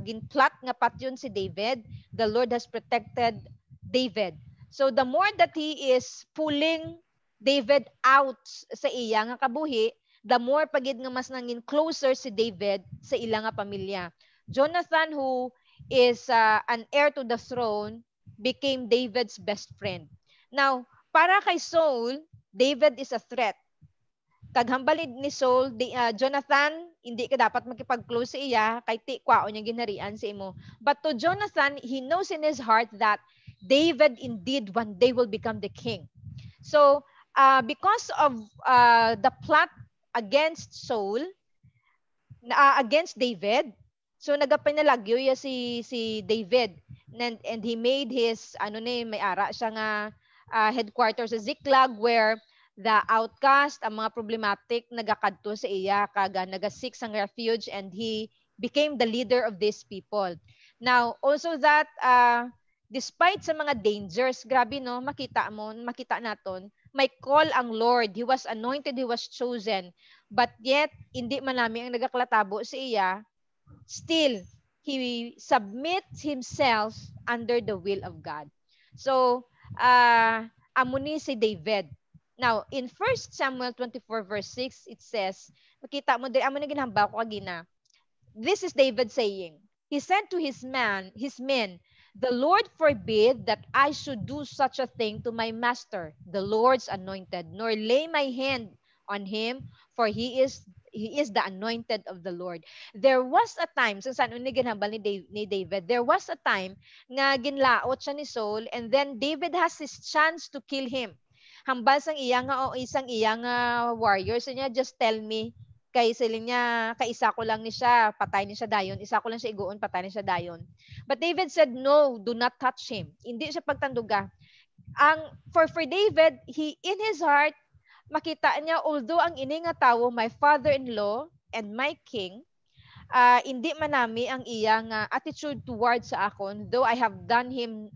ginplot nga patyon si David, the Lord has protected David. So the more that he is pulling David out sa iya nga kabuhi, the more pagid nga mas nangin closer si David sa ila nga pamilya. Jonathan, who is an heir to the throne, became David's best friend. Now, para kay Saul, David is a threat. Kaghambalid ni Saul, Jonathan, hindi ka dapat makipag-close sa iya, kay ti kwaon niyang ginharian sa imo. But to Jonathan, he knows in his heart that David indeed one day will become the king. So, because of the plot against Saul, against David, so nagapinalagyo ya si David, and he made his may ara siya nga headquarters sa Ziklag, where the outcast, ang mga problematic nagakadto sa iya, kaga nagasik sang refuge, and he became the leader of these people. Now also that despite sa mga dangers, grabe no, makita naton, may call ang Lord. He was anointed, he was chosen, but yet hindi man namin ang nagaklatabo sa iya, still he submits himself under the will of God. So, amo ni si David. Now, in 1 Samuel 24 verse 6, it says, makita mo din, amo na ginhamba ko kagina. This is David saying, he said to his men, the Lord forbid that I should do such a thing to my master, the Lord's anointed, nor lay my hand on him, for he is the anointed of the Lord. There was a time, so saan ni ginhambal ni David, there was a time nga ginlaot siya ni Saul, and then David has his chance to kill him. Hambal sang iya nga o isang iya nga warrior, so niya, just tell me, kay siling niya, kaisa ko lang ni siya, patay ni siya dayon, isa ko lang siya iguon, patay ni siya dayon. But David said, no, do not touch him. Hindi siya pagtanduga. For David, he in his heart, makita niya, although ang ini nga tawo, my father-in-law and my king, hindi man nami ang iyang attitude towards sa akon, though I have done him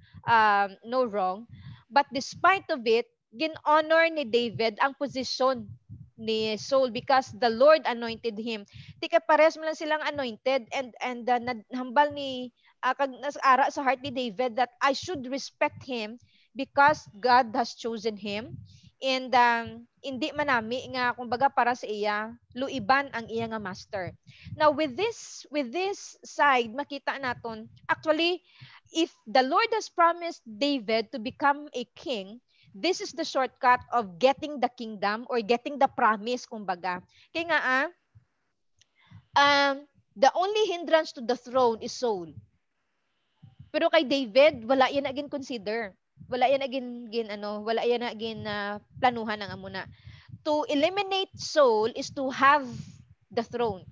no wrong. But despite of it, gin-honor ni David ang posisyon ni Saul because the Lord anointed him. Tika pares mo lang silang anointed and nahambal ni kag nasara sa heart ni David that I should respect him because God has chosen him. And hindi man nami nga kumbaga para sa iya luiban ang iya nga master. Now with this side makita naton actually if the Lord has promised David to become a king, this is the shortcut of getting the kingdom or getting the promise kumbaga. Kaya nga the only hindrance to the throne is Saul. Pero kay David wala yan agin consider. Wala yan agin planuhan ng amuna. To eliminate Saul is to have the throne.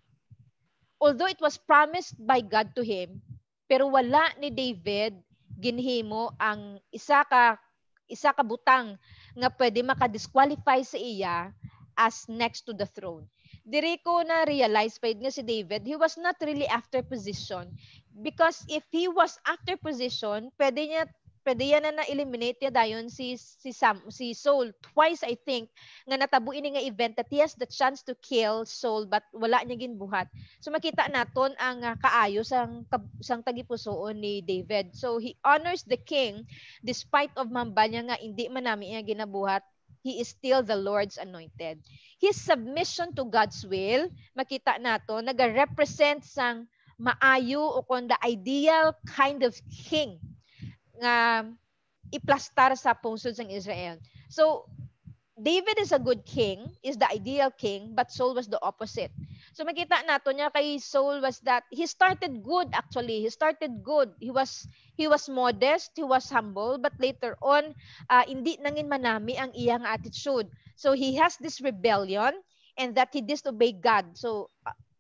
Although it was promised by God to him, pero wala ni David ginhimo ang isa ka butang nga pwede maka-disqualify sa iya as next to the throne. Diri ko na realize pa nga si David, he was not really after position because if he was after position, pwede yan na eliminate niya dayon si Saul twice I think nga natabo ini nga event that he has the chance to kill Saul but wala niya ginbuhat. So makita naton ang kaayo sang tagipusoon ni David. So he honors the king despite of mambal niya nga hindi man nami niya ginabuhat. He is still the Lord's anointed. His submission to God's will, makita nato, naga-represent sang maayo o kung the ideal kind of king nga iplastar sa pungsod ng Israel. So, David is a good king, is the ideal king, but Saul was the opposite. So makita nato niya kay Saul was that he started good actually. He started good. He was modest, he was humble, but later on hindi nangin manami ang iyang attitude. So he has this rebellion and that he disobeyed God. So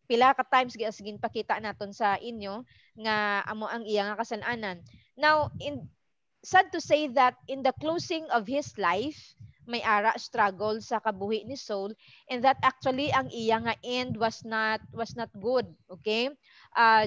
pila ka times gin pakita naton sa inyo nga amo ang iyang kasalanan. Now sad to say that in the closing of his life may ara struggle sa kabuhi ni Saul and that actually ang iya nga end was not good. Okay?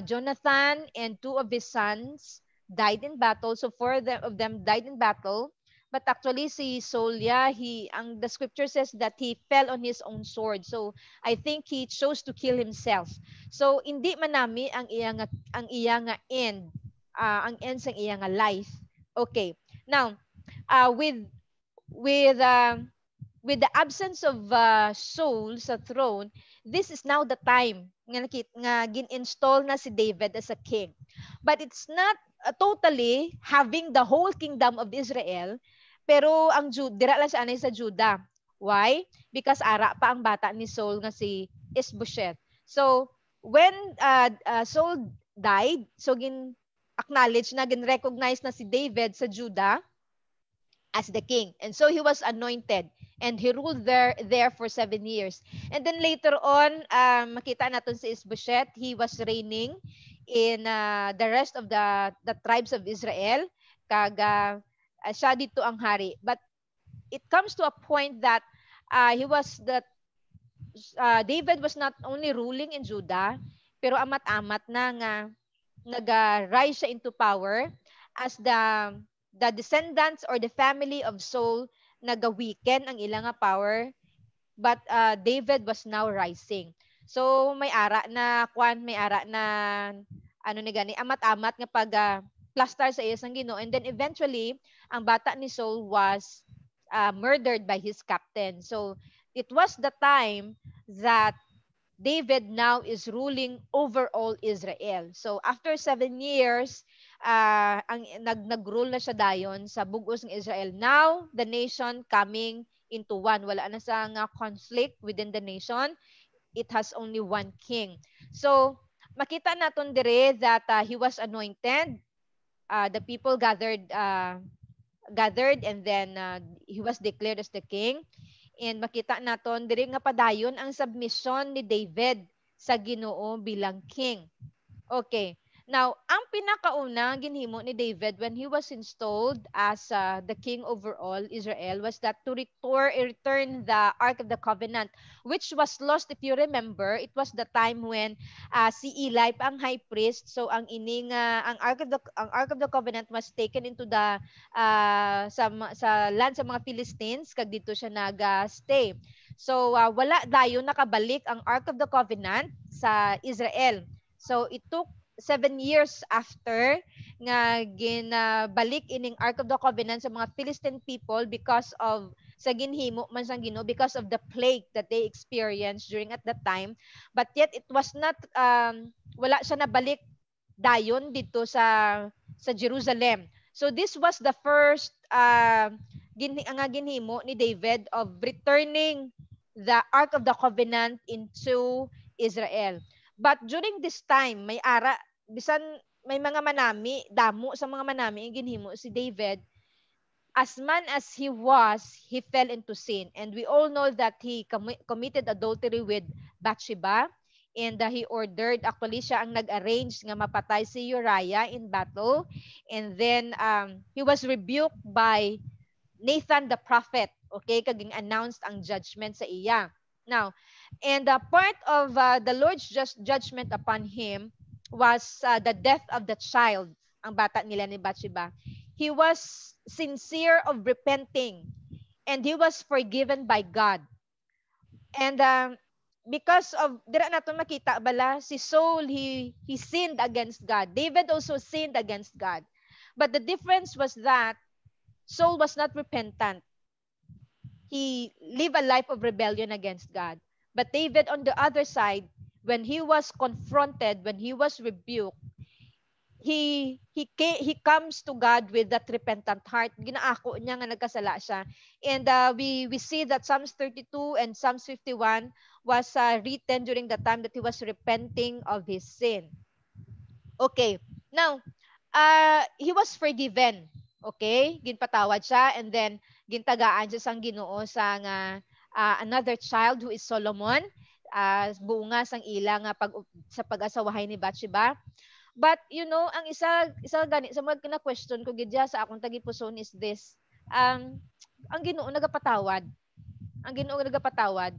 Jonathan and 2 of his sons died in battle. So 4 of them died in battle. But actually si Saul, the scripture says that he fell on his own sword. So I think he chose to kill himself. So hindi man nami ang iya nga end, ang end sa iya nga life. Okay. Now, with the absence of Saul sa throne, this is now the time nga gin-install na si David as a king. But it's not totally having the whole kingdom of Israel, pero ang dira lang siya anay sa Judah. Why? Because ara pa ang bata ni Saul nga si Ishbosheth. So, when Saul died, so acknowledge na, gin-recognize na si David sa Judah as the king. And so he was anointed and he ruled there for 7 years. And then later on, makita natin si Ishbosheth, he was reigning in the rest of the tribes of Israel. Siya dito ang hari. But it comes to a point that David was not only ruling in Judah, pero amat-amat na nga nag-rise siya into power as the descendants or the family of Saul nagawiken ang ilang power, but David was now rising. So may ara na ano ni gani amat-amat nga pag plastar sa iya sang Ginoo, and then eventually ang bata ni Saul was murdered by his captain. So it was the time that David now is ruling over all Israel. So after 7 years, nag-rule na siya dayon sa bugos ng Israel. Now, the nation coming into one. Wala na sa conflict within the nation. It has only one king. So, makita naton dire that he was anointed. The people gathered and then he was declared as the king. And makita naton diri nga padayon ang submission ni David sa Ginoo bilang king. Okay. Now, ang pinakauna ginhimo ni David when he was installed as the king over all Israel was that to return the Ark of the Covenant, which was lost. If you remember, it was the time when si Eli pa ang high priest. So ang ining ang Ark of the Covenant was taken into the sa land sa mga Philistines, kag dito siya nag-stay. So wala dayon nakabalik ang Ark of the Covenant sa Israel. So it took 7 years after nga ginabalik ining Ark of the Covenant sa mga Philistine people because of sa ginhimo man sang Ginoo, because of the plague that they experienced during at that time. But yet it was not wala siya nabalik dayon dito sa Jerusalem. So this was the first ginhimo ni David of returning the Ark of the Covenant into Israel. But during this time, may ara, bisan may mga manami, damo sa mga manami, ang ginhimo si David, as man as he was, he fell into sin. And we all know that he committed adultery with Bathsheba. And he ordered, actually siya ang nag-arrange nga mapatay si Uriah in battle. And then he was rebuked by Nathan the prophet. Okay, kaging announced ang judgment sa iya. Now, and part of the Lord's just judgment upon him was the death of the child, ang bata nila ni Bathsheba. He was sincere of repenting, and he was forgiven by God. And because of, dira nato makita bala, si Saul, he sinned against God. David also sinned against God. But the difference was that Saul was not repentant. He lived a life of rebellion against God. But David, on the other side, when he was confronted, when he was rebuked, he comes to God with that repentant heart. Ginaako niya nga nagkasala siya. And we see that Psalms 32 and Psalms 51 was written during the time that he was repenting of his sin. Okay. Now, he was forgiven. Okay? Ginpatawad siya, and then gintagaan siya sang Ginoo sa nga another child who is Solomon, bunga sang ilang sa pag-asawahay ni Bathsheba. But you know, ang isa gani sa mga kina-question ko gidya sa akong tagipuson is this. Ang Ginoo nagapatawad. Ang Ginoo nagapatawad.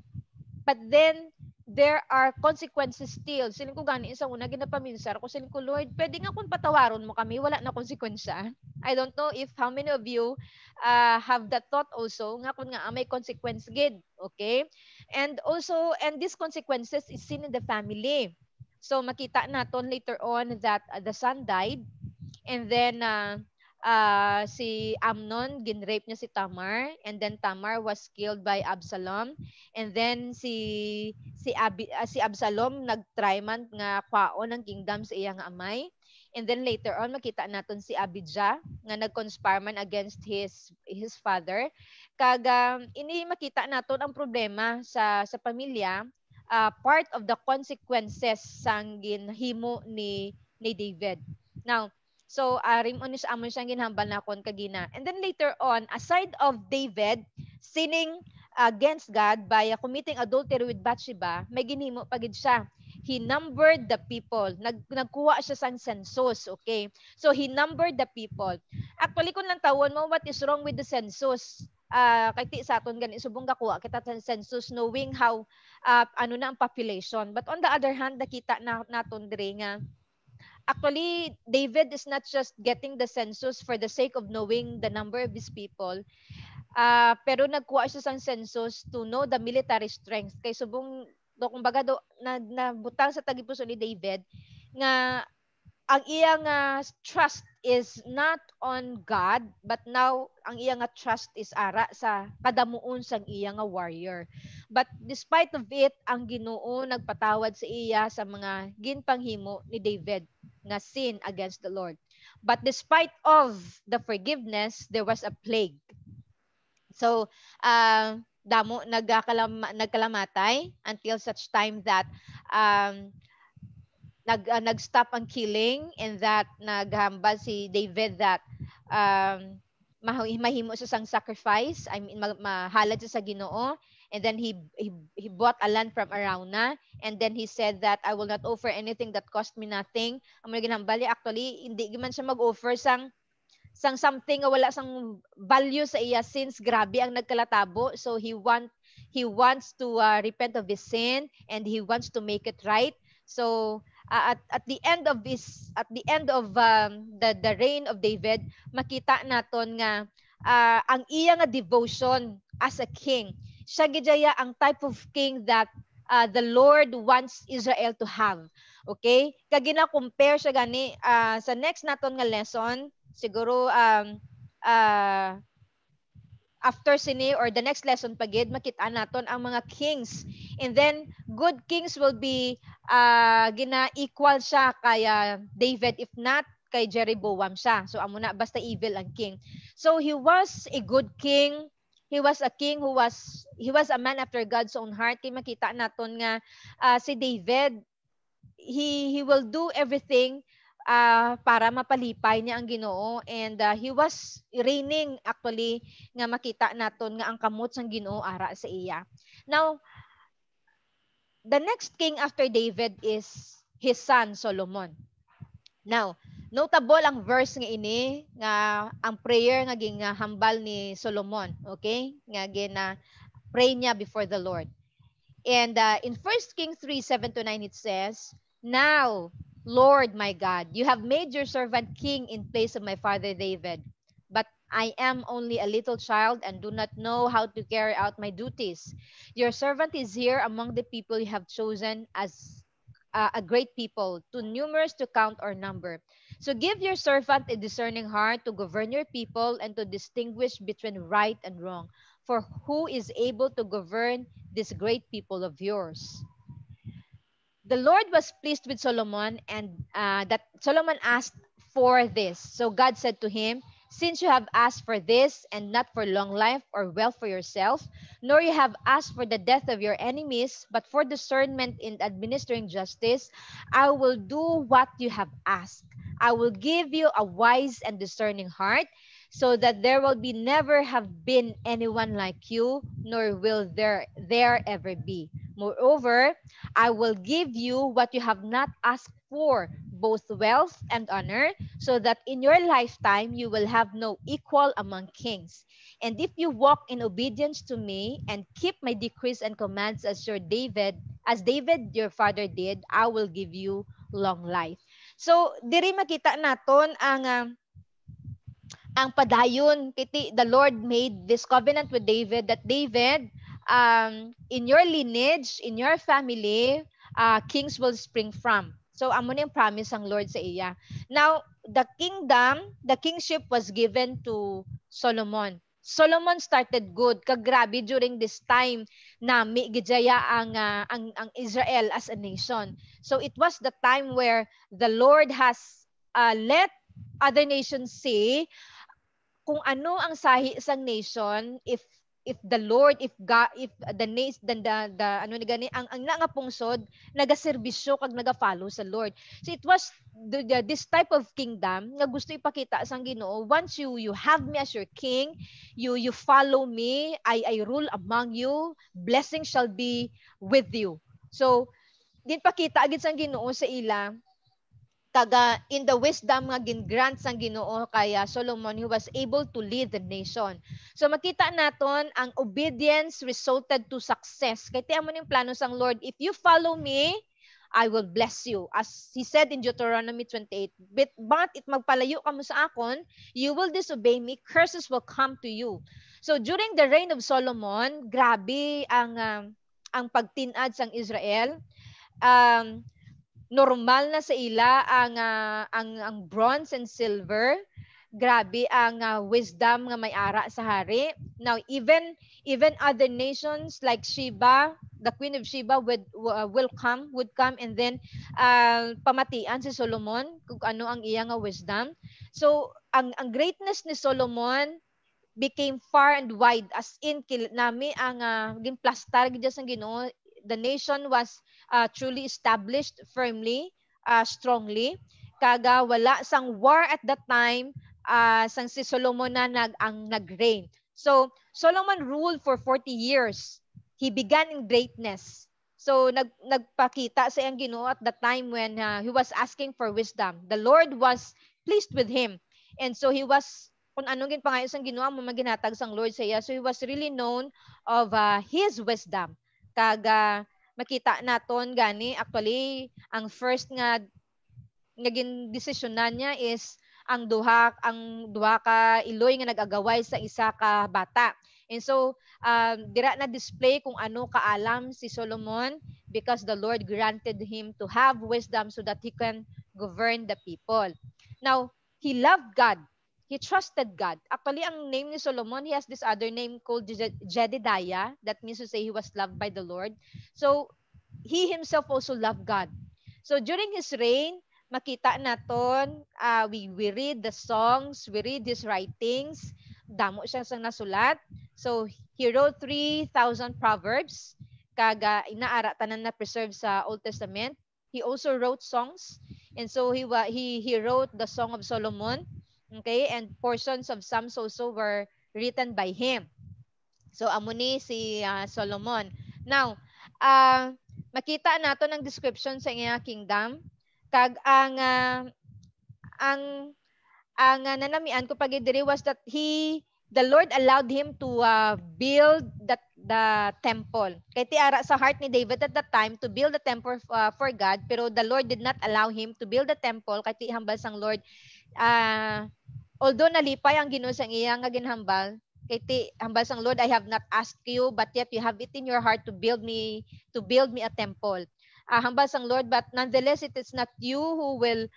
But then there are consequences still. Siling ko gani sa una ginapaminsar ko, siling ko, Lord, pwede nga kung patawaron mo kami, wala na konsekwensya. I don't know if how many of you have that thought also, nga kung nga may consequence gid, okay? And also, and these consequences is seen in the family. So makita naton later on that the son died, and then si Amnon, ginrape niya si Tamar, and then Tamar was killed by Absalom, and then si Absalom nagtry man nga kwaon ang kingdom sa iyang amay, and then later on makita naton si Abijah nga nagconspire man against his father. Kag ini makita naton ang problema sa pamilya, part of the consequences sang ginhimo ni David. Now, so, rimon ni sa amon siyang ginhambal na kon kagina. And then later on, aside of David sinning against God by committing adultery with Bathsheba, may ginhimo pagid siya. He numbered the people. Nagkuha siya sang census, okay? So, he numbered the people. Actually, kung lang tawon mo, what is wrong with the census? Kay ti sa aton gani subong gakuha kita sa census knowing how ano na ang population. But on the other hand, nakita naton dire nga actually, David is not just getting the census for the sake of knowing the number of his people, pero nagkuha siya sang census to know the military strength. Kay subong kumbaga nabutang sa tagipuso ni David nga ang iyang trust is not on God, but now ang iyang trust is ara sa kadamuon sang iyang warrior. But despite of it, ang Ginoo nagpatawad sa iya sa mga ginpanghimo ni David na sin against the Lord. But despite of the forgiveness, there was a plague. So, damo nagkalamatay until such time that nag-stop ang killing, and that naghambal si David that mahimo sa sang sacrifice, I mean mahalad sa Ginoo, And then he bought a land from Arauna, and then he said that I will not offer anything that cost me nothing. Ang mga ginhambali actually hindi man siya mag-offer sang something nga wala sang value sa iya since grabe ang nagkalatabo. So he wants to repent of his sin, and he wants to make it right. So at the end of the reign of David, makita naton nga ang iya nga devotion as a king, siya gidaya ang type of king that the Lord wants Israel to have. Okay? Kag gina-compare siya gani sa next naton nga lesson, siguro after sini or the next lesson pagid, makita naton ang mga kings, and then good kings will be gina-equal siya kaya David, if not kay Jeroboam siya. So amo na basta evil ang king. So he was a good king. He was a king who was a man after God's own heart. Kay makita naton nga si David, he will do everything para mapalipay niya ang Ginoo, and he was reigning actually nga makita naton nga ang kamot sang Ginoo ara sa iya. Now, the next king after David is his son Solomon. Now, notable ang verse nga ini nga ang prayer nga hambal ni Solomon, okay? Nga pray niya before the Lord. And in 1 Kings 3:7-9 it says, "Now, Lord my God, you have made your servant king in place of my father David. But I am only a little child and do not know how to carry out my duties. Your servant is here among the people you have chosen as a great people, too numerous to count or number. So give your servant a discerning heart to govern your people and to distinguish between right and wrong. For who is able to govern this great people of yours?" The Lord was pleased with Solomon, and that Solomon asked for this. So God said to him, "Since you have asked for this and not for long life or wealth for yourself, nor you have asked for the death of your enemies, but for discernment in administering justice, I will do what you have asked. I will give you a wise and discerning heart, so that there will be never have been anyone like you, nor will there ever be. Moreover, I will give you what you have not asked for, both wealth and honor, so that in your lifetime you will have no equal among kings. And if you walk in obedience to me and keep my decrees and commands as David your father did, I will give you long life." So diri makita naton ang padayon kiti the Lord made this covenant with David, that David, in your lineage, in your family, kings will spring from. So amo na yung promise ang Lord sa iya. Now, the kingship was given to Solomon. Solomon started good. Kagrabe during this time na gidjaya ang Israel as a nation. So it was the time where the Lord has let other nations see kung ano ang sahi isang nation if the Lord, if God, if the nation, the ano ni gani ang nga pungsod nagaserbisyo kag naga-follow sa Lord. So it was this type of kingdom nga gusto ipakita sang Ginoo. Once you have me as your king, you follow me, I rule among you, blessing shall be with you. So din pakita agid sang Ginoo sa ila kaga in the wisdom nga gingrant sang Ginoo kaya Solomon, he was able to lead the nation. So makita naton ang obedience resulted to success. Kay tiamo ning plano sang Lord, if you follow me, I will bless you. As he said in Deuteronomy 28, but it magpalayo kamo sa akon, you will disobey me, curses will come to you. So during the reign of Solomon, grabe ang pagtinad sang Israel. Normal na sa ila ang bronze and silver. Grabe ang wisdom nga may ara sa hari. Now even other nations like Sheba, the queen of Sheba would come and then pamatian si Solomon kung ano ang iya nga wisdom. So ang greatness ni Solomon became far and wide, as in nami ang ginplastar gid sa Ginoo. The nation was truly established firmly, strongly. Kaga wala sang war at that time, sang si Solomon na nag-reign. So Solomon ruled for 40 years. he began in greatness. So nagpakita sa iyang Ginoo at the time when he was asking for wisdom. The Lord was pleased with him. And so he was, kung anong ginpangayo sang Ginoo mo maginatag sang Lord sa iya. So he was really known of his wisdom. Kaga makita naton gani actually ang first nga naging desisyonan niya is ang duha ka iloy nga nag-agaway sa isa ka bata. And so dira na display kung ano kaalam si Solomon because the Lord granted him to have wisdom so that he can govern the people. Now, he loved God. He trusted God. Actually, ang name ni Solomon, he has this other name called Jedediah. That means to say he was loved by the Lord. So, he himself also loved God. So, during his reign, makita naton, we read the songs, we read his writings, damo siya sang nasulat. So, he wrote 3,000 proverbs, kaga inaara tanan na preserve sa Old Testament. He also wrote songs, and so he wrote the Song of Solomon, okay, and portions of Psalms also were written by him. So, amo ni si Solomon. Now, makita nato ng description sa iya kingdom, kag ang nanamian ko pag diri was that the Lord allowed him to build the temple. Kay tiara sa heart ni David at that time to build the temple for God, pero the Lord did not allow him to build the temple kay ti hambal sang Lord. Although nalipay ang Ginoo sang iya nga ginhambal, kay ti hambal sang Lord, I have not asked you, but yet you have it in your heart to build me a temple. Hambal sang Lord, but nonetheless it is not you who will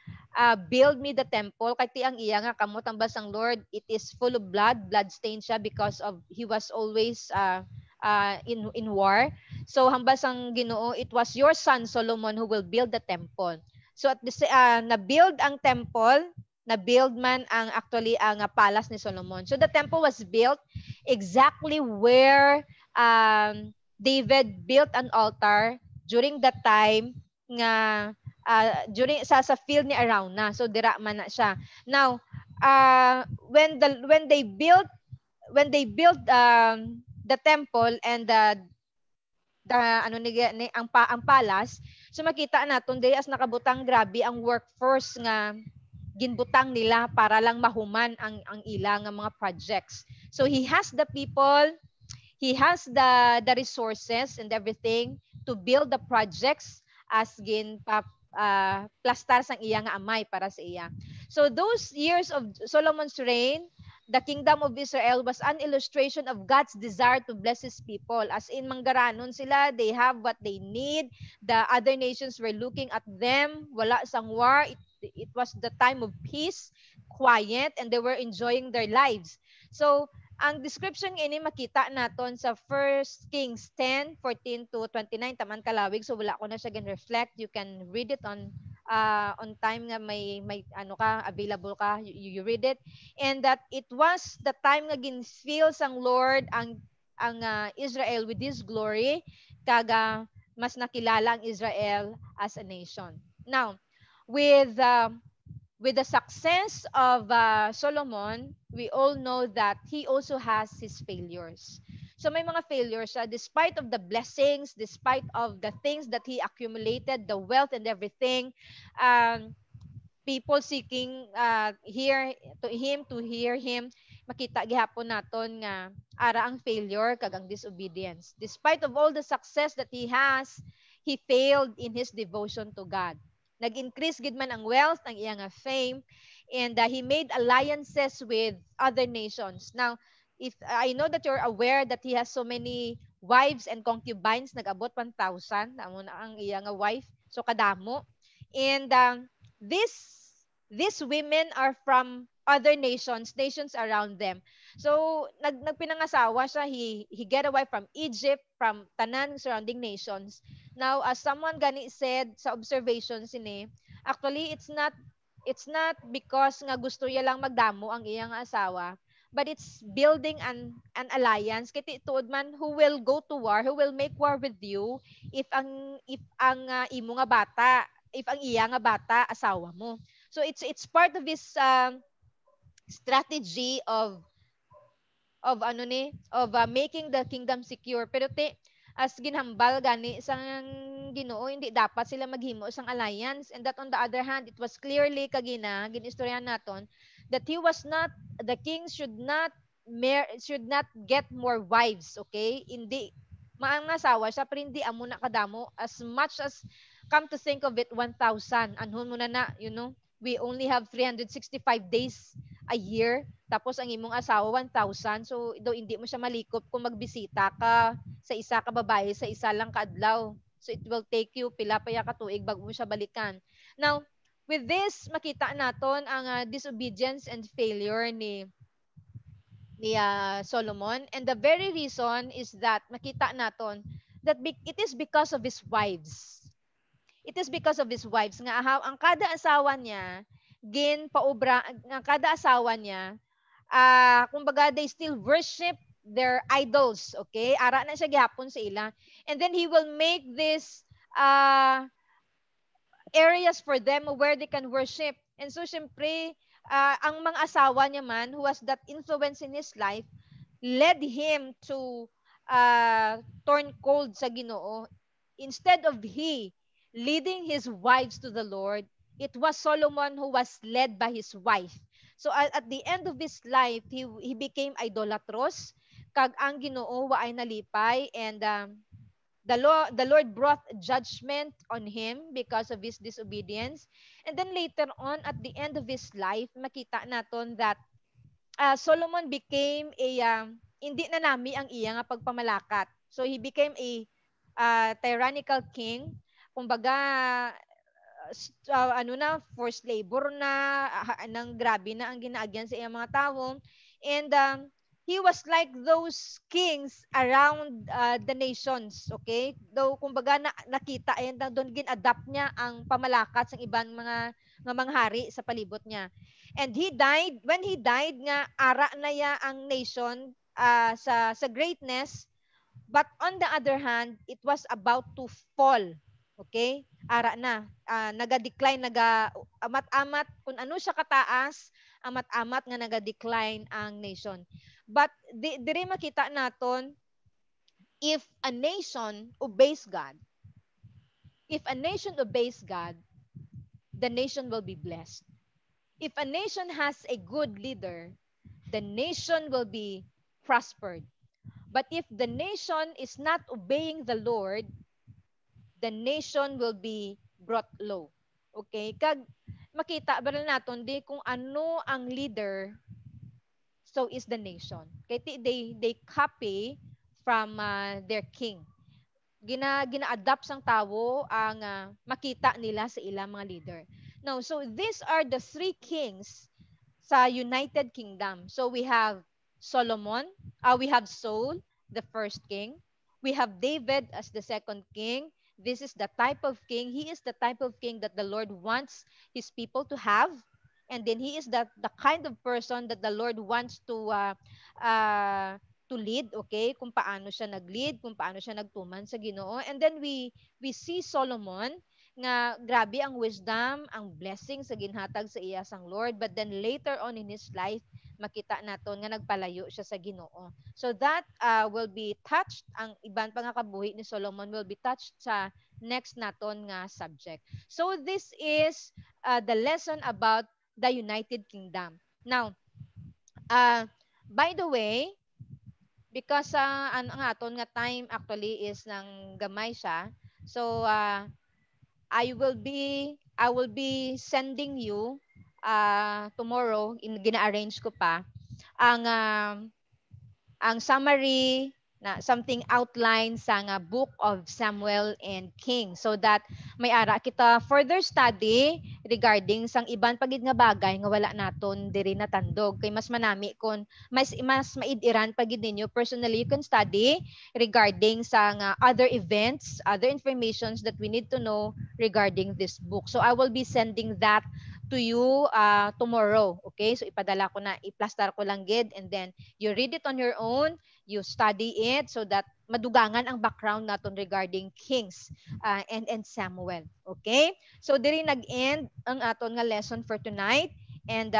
build me the temple. Kay ti ang iya nga kamot hambal sang Lord, it is full of blood stained siya because of he was always in war. So hambal sang Ginoo, it was your son Solomon who will build the temple. So at the na-build ang temple, na-build man ang actually ang palace ni Solomon. So the temple was built exactly where David built an altar during that time nga during sa field ni Arauna. So dira man na siya. Now, when they built the temple and the ang palace, so makita naton diri as nakabutang grabe ang workforce nga ginbutang nila para lang mahuman ang ilang mga projects. So he has the people, he has the resources and everything to build the projects as plastar sang iya nga amay para sa iya. So those years of Solomon's reign, the kingdom of Israel was an illustration of God's desire to bless his people. As in, manggaranon sila, they have what they need. The other nations were looking at them. Wala sang war. It was the time of peace, quiet, and they were enjoying their lives. So, ang description ini makita naton sa 1 Kings 10:14 to 29 taman kalawig, so wala ko na siya gin-reflect. You can read it on time nga may ano ka available ka, you read it, and that it was the time nga ginfeel sang Lord ang Israel with his glory, kaga mas nakilala ang Israel as a nation. Now, with the success of Solomon, we all know that he also has his failures. So may mga failures siya, despite of the blessings, despite of the things that he accumulated, the wealth and everything, people seeking to hear him, makita gihapon naton nga ara ang failure kag ang disobedience. Despite of all the success that he has, he failed in his devotion to God. Nag-increase gid man ang wealth, ang iyang fame, and he made alliances with other nations. Now, if I know that you're aware that he has so many wives and concubines, nag-abot 1,000 amo na ang iyang wife, so kadamo. And these women are from other nations around them. So nagpinangasawa siya, he get away from Egypt, from tanan surrounding nations. Now, as someone gani said sa observations ini, actually it's not because nga gusto niya lang magdamo ang iyang asawa, but it's building an alliance kiti tuod man who will go to war, who will make war with you if ang imo nga bata, if ang iya nga bata asawa mo. So it's part of this strategy of making the kingdom secure. Pero as ginhambal gani sang Ginoo, hindi dapat sila maghimo sang alliance. And that on the other hand, it was clearly kagina ginistoryahan naton that the king should not get more wives, okay? Hindi maang asawa siya pero hindi amo na kadamo, as much as, come to think of it, 1,000 anhon mo na, we only have 365 days a year, tapos ang imong asawa 1,000. So do hindi mo siya malikop kung magbisita ka sa isa ka babae sa isa lang ka adlaw. So it will take you pila pa ya ka tuig bago mo siya balikan. Now, with this makita naton ang disobedience and failure ni Solomon, and the very reason is that makita naton that it is because of his wives. It is because of his wives nga ang kada asawa niya ang kada asawa niya, kumbaga they still worship their idols, okay? Ara na siya gihapon sa ila. And then he will make this areas for them where they can worship. And so syempre, ang mga asawa niya man who has that influence in his life led him to turn cold sa Ginoo. Instead of he leading his wives to the Lord, it was Solomon who was led by his wife. So at the end of his life, he became idolatrous, kag ang Ginoo wa ay nalipay, and the Lord brought judgment on him because of his disobedience. And then later on, at the end of his life, makita naton that Solomon became hindi na nami ang iya nga pagpamalakat. So he became a tyrannical king. Kumbaga, forced labor na, nang grabe na ang ginaagyan sa iyang mga tao. And he was like those kings around the nations, okay? Though kumbaga nakita ayan doon gin-adapt niya ang pamalakat sa ibang mga hari sa palibot niya. And when he died nga ara na ya ang nation sa greatness, but on the other hand, it was about to fall. Okay? Ara na. Naga-decline, amat-amat, kung ano siya kataas, amat-amat nga naga-decline ang nation. But diri makita naton, if a nation obeys God, the nation will be blessed. If a nation has a good leader, the nation will be prospered. But if the nation is not obeying the Lord, the nation will be brought low. Okay? Kag makita ba naton di kung ano ang leader, so is the nation. Kay they copy from their king. Gina-adapt sang tawo ang makita nila sa ilang mga leader. Now, so these are the three kings sa United Kingdom. So we have Solomon, we have Saul, the first king. We have David as the second king. This is the type of king. He is the type of king that the Lord wants his people to have. And then he is the kind of person that the Lord wants to lead, okay? Kung paano siya nag-lead, kung paano siya nagtuman sa Ginoo. And then we see Solomon nga grabe ang wisdom, ang blessing sa ginhatag sa iya sang Lord, but then later on in his life makita naton nga nagpalayo siya sa Ginoo. So that will be touched, ang iban pa nga kabuhi ni Solomon will be touched sa next naton nga subject. So this is the lesson about the United Kingdom. Now, by the way, because ang aton nga time actually is nang gamay siya, so I will be sending you tomorrow, gina-arrange ko pa ang summary na something outline sa nga book of Samuel and King, so that may ara kita further study regarding sang iban pagid nga bagay nga wala naton diri natandog, kay mas manami kon mas maidiran pagid ninyo. Personally, you can study regarding sa nga other events, other informations that we need to know regarding this book. So I will be sending that to you tomorrow. Okay, so ipadala ko na, iplastar ko lang gid, and then you read it on your own, you study it, so that madugangan ang background naton regarding Kings and Samuel. Okay, so diri nag-end ang aton nga lesson for tonight, and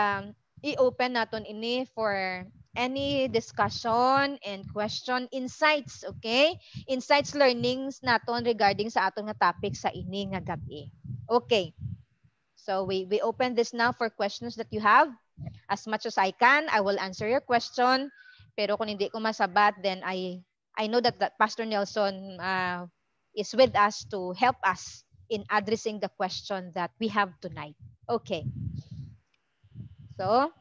i-open naton ini for Any discussion and question, insights, okay? Insights learnings naton regarding sa atong nga topic sa ini nga gabi. Okay. So we open this now for questions that you have. As much as I can, I will answer your question. Pero kung hindi ko masabat, then I know that Pastor Nelson is with us to help us in addressing the question that we have tonight. Okay. So,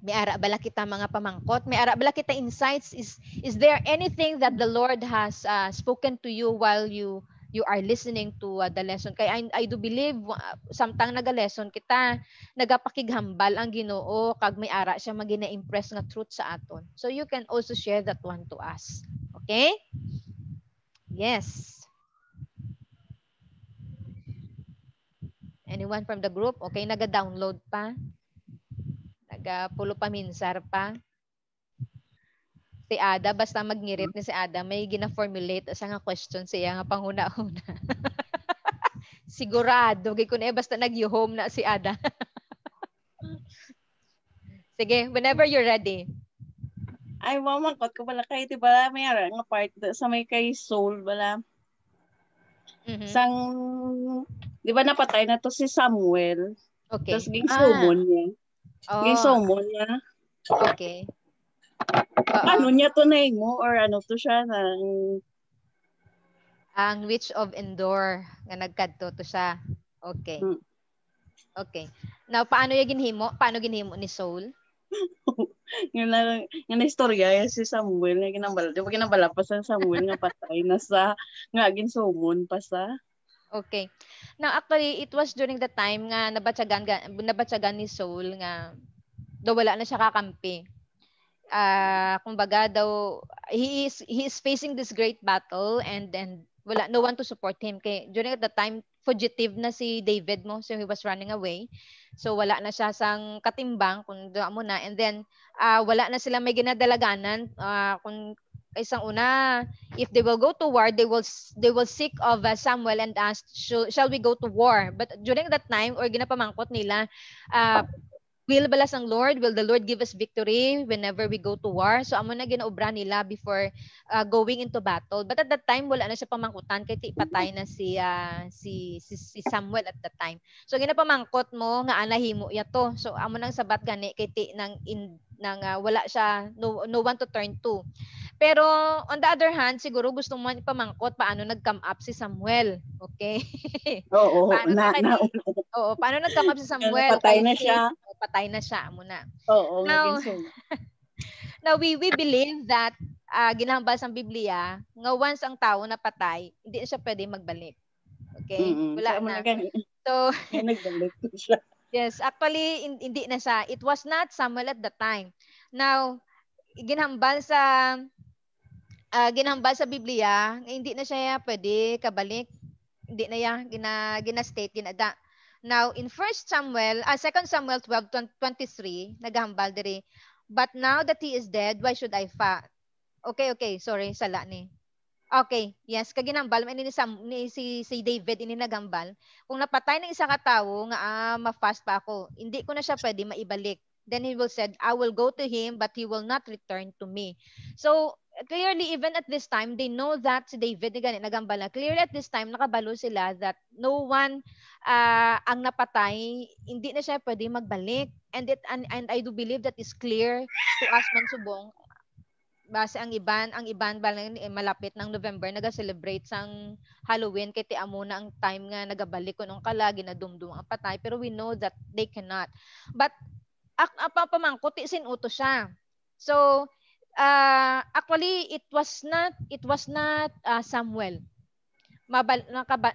may ara bala kita mga pamangkot? May ara bala kita insights? Is there anything that the Lord has spoken to you while you are listening to the lesson? Kaya I do believe samtang naga-lesson kita, nagapakighambal ang Ginoo kag may ara siya magina-impress nga truth sa aton. So you can also share that one to us. Okay? Yes. Anyone from the group? Okay, naga-download pa? Nagapulo pa minsar pa? Si Ada, basta magngirit ni si Ada, may gina-formulate sa nga question siya nga panghuna-huna. Sigurado, gay ko na basta nag-home na si Ada. Sige, whenever you're ready. Ay, mamangkot ko pala kayo, di ba? May ara nga part sa may kay Soul, bala. Sang, di ba napatay na to si Samuel? Okay. Tapos ging sumon niya. Ging sumon niya. Okay. Ano niya to na mo? Or ano to siya? Ang Witch of Endor nga nagkadto to siya. Okay. Okay. Now, paano yung ginhimo? Paano ginhimo ni Saul? Yung na istorya yan si Samuel nga ginambala. Di ba ginambala pa sa Samuel nga patay na sa nga ginsumon pa sa. Okay. Now, actually, it was during the time nga nabatyagan ni Saul nga daw wala na siya kakampi. Kumbaga daw he is facing this great battle and then wala no one to support him kay during the time fugitive na si David mo, so he was running away, so wala na siya sang katimbang kung doon mo na, and then wala na sila may ginadalaganan kung isang una, if they will go to war, they will seek of Samuel and ask, shall we go to war? But during that time or ginapamangkot nila, will balas ang Lord? Will the Lord give us victory whenever we go to war? So amo na ginaobra nila before going into battle. But at that time wala na siya pamangkutan kay patay na si Samuel at that time. So ginapamangkot mo nga anahimo ya to. So amo nang sabat gani kay nang wala siya no one to turn to. Pero on the other hand, siguro gusto mo ipamangkot paano nag-come up si Samuel. Okay? Oo, paano nag-come up si Samuel? Patay na siya. Patay na siya muna. Oo, now we believe that ginahambal sa Biblia nga once ang tao na patay, hindi na siya pwede magbalik. Okay? Wala na. So, nagbalik siya. Yes, actually hindi na siya. It was not Samuel at the time. Now, ginahambal sa Biblia, hindi na siya pwede kabalik. Hindi na yan gina-state ginada. Now, in 2 Samuel 12:23, naghambal diri. But now that he is dead, why should I fast? Okay, sorry, sala ni. Okay, yes, kaginambal ni si David ini nagambal. Kung napatay ng isa ka tawo nga ma-fast pa ako, hindi ko na siya pwede maibalik. Then he will said, I will go to him, but he will not return to me. So, clearly, even at this time, they know that si David, nagambala. Clearly at this time, nakabalo sila that no one ang napatay, hindi na siya pwede magbalik. And I do believe that is clear to us man subong. Base ang iban malapit ng November naga-celebrate sang Halloween kay ti amo na ang time nga nagabalik ko nung kala ginadumdum ang patay, pero we know that they cannot. But pamangkot sinuto siya. So actually it was not Samuel.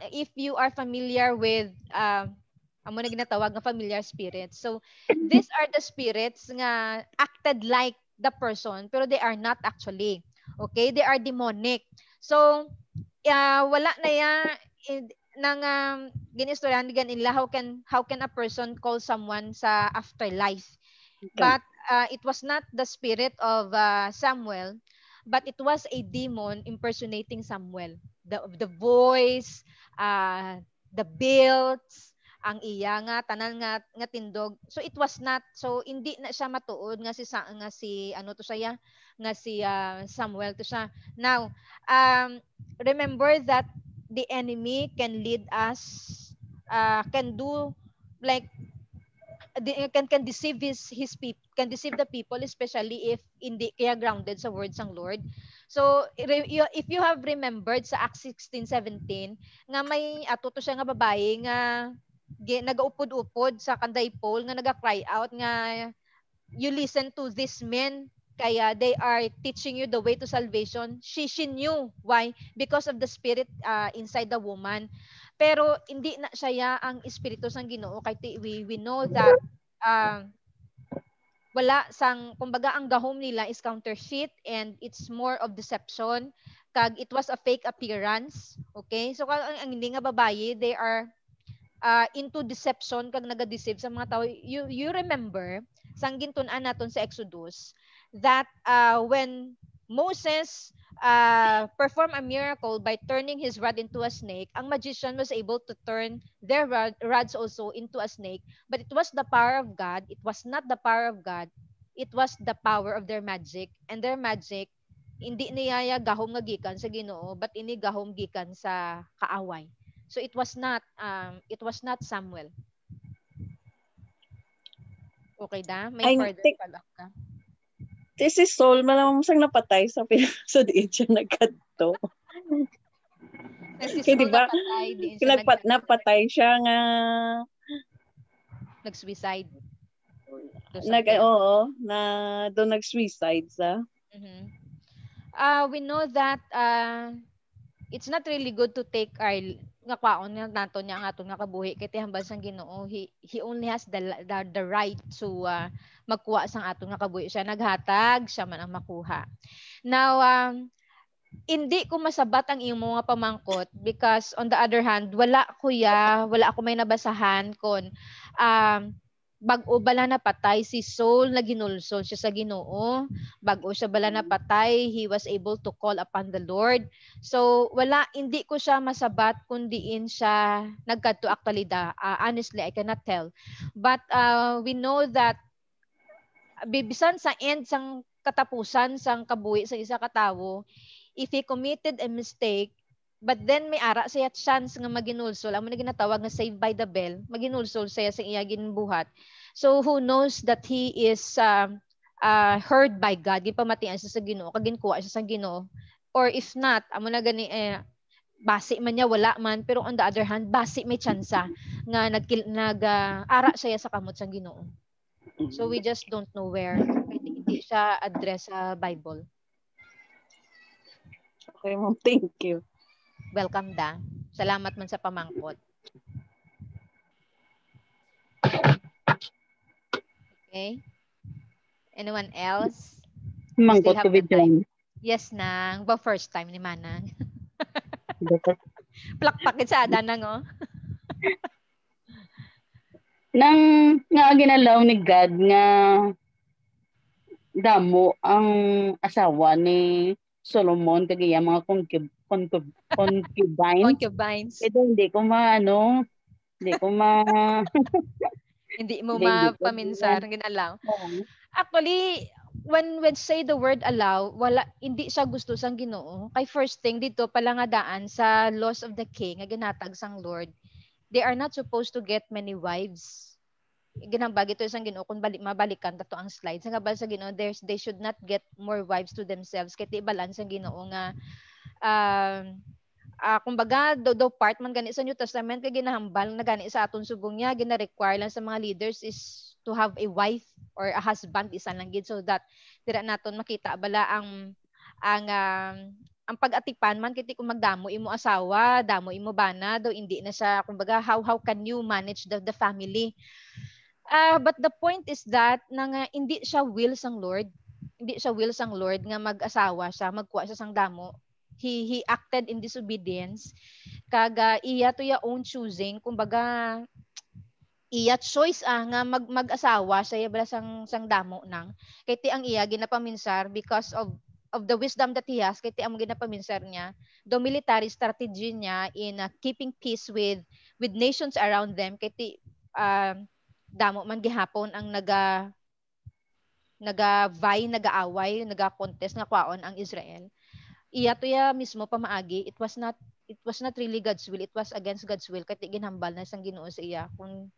If you are familiar with amo na ginatawag nga familiar spirits. So these are the spirits nga acted like the person pero they are not actually. Okay? They are demonic. So wala na ya nang ginistoryan ganila how can a person call someone sa afterlife. Okay. But it was not the spirit of Samuel, but it was a demon impersonating Samuel. The voice, the builds, ang iya nga tanan nga tindog. So it was not, so hindi na siya matuod nga si ano to siya nga si Samuel to siya. Now remember that the enemy can lead us, can do like can deceive his people, can deceive the people, especially if hindi kaya grounded sa words ng Lord. So if you have remembered sa Acts 16:17 nga may ato to siya nga babae nga nagaupod-upod sa kanday pole nga naga-cry out nga you listen to these men kaya they are teaching you the way to salvation. She knew why, because of the spirit inside the woman. Pero hindi na siya ang espiritu sang Ginoo kay we know that wala sang kumbaga ang gahom nila is counterfeit and it's more of deception, kag it was a fake appearance. Okay, so ang hindi nga babaye, they are into deception kag naga-deceive sa mga tao. You remember sang gintun-an naton sa Exodus that when Moses performed a miracle by turning his rod into a snake, ang magician was able to turn their rods also into a snake, but it was the power of God, it was not the power of God, it was the power of their magic, and their magic hindi niya gahom nga gikan sa Ginoo but ini gahom gikan sa kaaway. So it was not Samuel. Okay da? May further follow-up ka? This is Saul, malamang sang napatay sa diin siya nagkadto. Si Saul diba, napatay siya nga nag-suicide. Doon nag-suicide sa. Mm-hmm. We know that it's not really good to take our nga kwaon nga nato niya ang aton nga kabuhi kay tihambal sang Ginoo. He only has the right to magkuha sang aton nga kabuhi. Siya naghatag, siya man ang makuha. Now hindi ko masabat ang imo nga pamangkot because on the other hand wala ako may nabasahan kon bag-o bala napatay si Saul na ginulsol siya sa Ginoo, bag-o siya bala napatay, he was able to call upon the Lord. So hindi ko siya masabat kundiin siya nagkadto aktualidad. Honestly, I cannot tell. But we know that bibisan sa end sang katapusan sang kabuhi sa isa ka tawo, if he committed a mistake, but then may ara siya chance nga maginulsol, amo na ginatawag nga saved by the bell, maginulsol siya sa iya ginbuhat. So who knows that he is heard by God, gipamatian siya sa Ginoo, kag ginkuha siya sa Ginoo. Or if not, amo na gani basi man niya wala man, pero on the other hand, basi may tsansa nga ara siya sa kamot sa Ginoo. So we just don't know where. Hindi siya address sa Bible. Okay, ma'am. Thank you. Welcome da. Salamat man sa pamangkot. Okay. Anyone else? Mangkot ko bigyan. Yes, nang. Ba first time ni Manang. Plakpakit sa ada nang, oh. Nang nga ginalaw ni God nga damo ang asawa ni Solomon kagaya mga concubines. Ito hindi ko hindi mo mapaminsar ginalaw. Actually, when say the word allow, hindi siya gusto sang Ginoo. Kay first thing dito palangadaan sa laws of the king nga ginatag sang Lord. They are not supposed to get many wives. Ginambag ito isang Ginoo kung mabalikan tato ang slides nga ba sa Ginoo, they should not get more wives to themselves kay balance ang Ginoo nga kumbaga do part man gani sa New Testament kay ginahambal na gani sa aton subong niya, gina-require lang sa mga leaders is to have a wife or a husband isa lang gid, so that dira naton makita bala ang pag-atipan man kiti kung magdamo imo asawa, damo imo bana, daw hindi na siya kumbaga how can you manage the family. But the point is that hindi siya will sang Lord. Hindi siya will sang Lord nga mag-asawa siya, magkuha siya sang damo. He acted in disobedience. Kaga iya to ya own choosing, kumbaga iya choice nga mag-asawa siya bala sang damo nang. Kay ti ang iya ginapaminsar because of of the wisdom that he has, kay ti amo ginapaminsar niya, the military strategy niya in keeping peace with nations around them, kay ti damo man gihapon ang nagavay, nagaaway, nagakontest nga kwaon ang Israel. Iya to ya mismo pamaagi, it was not really God's will, it was against God's will, kay ti ginhambal na sang Ginoo sa iya kung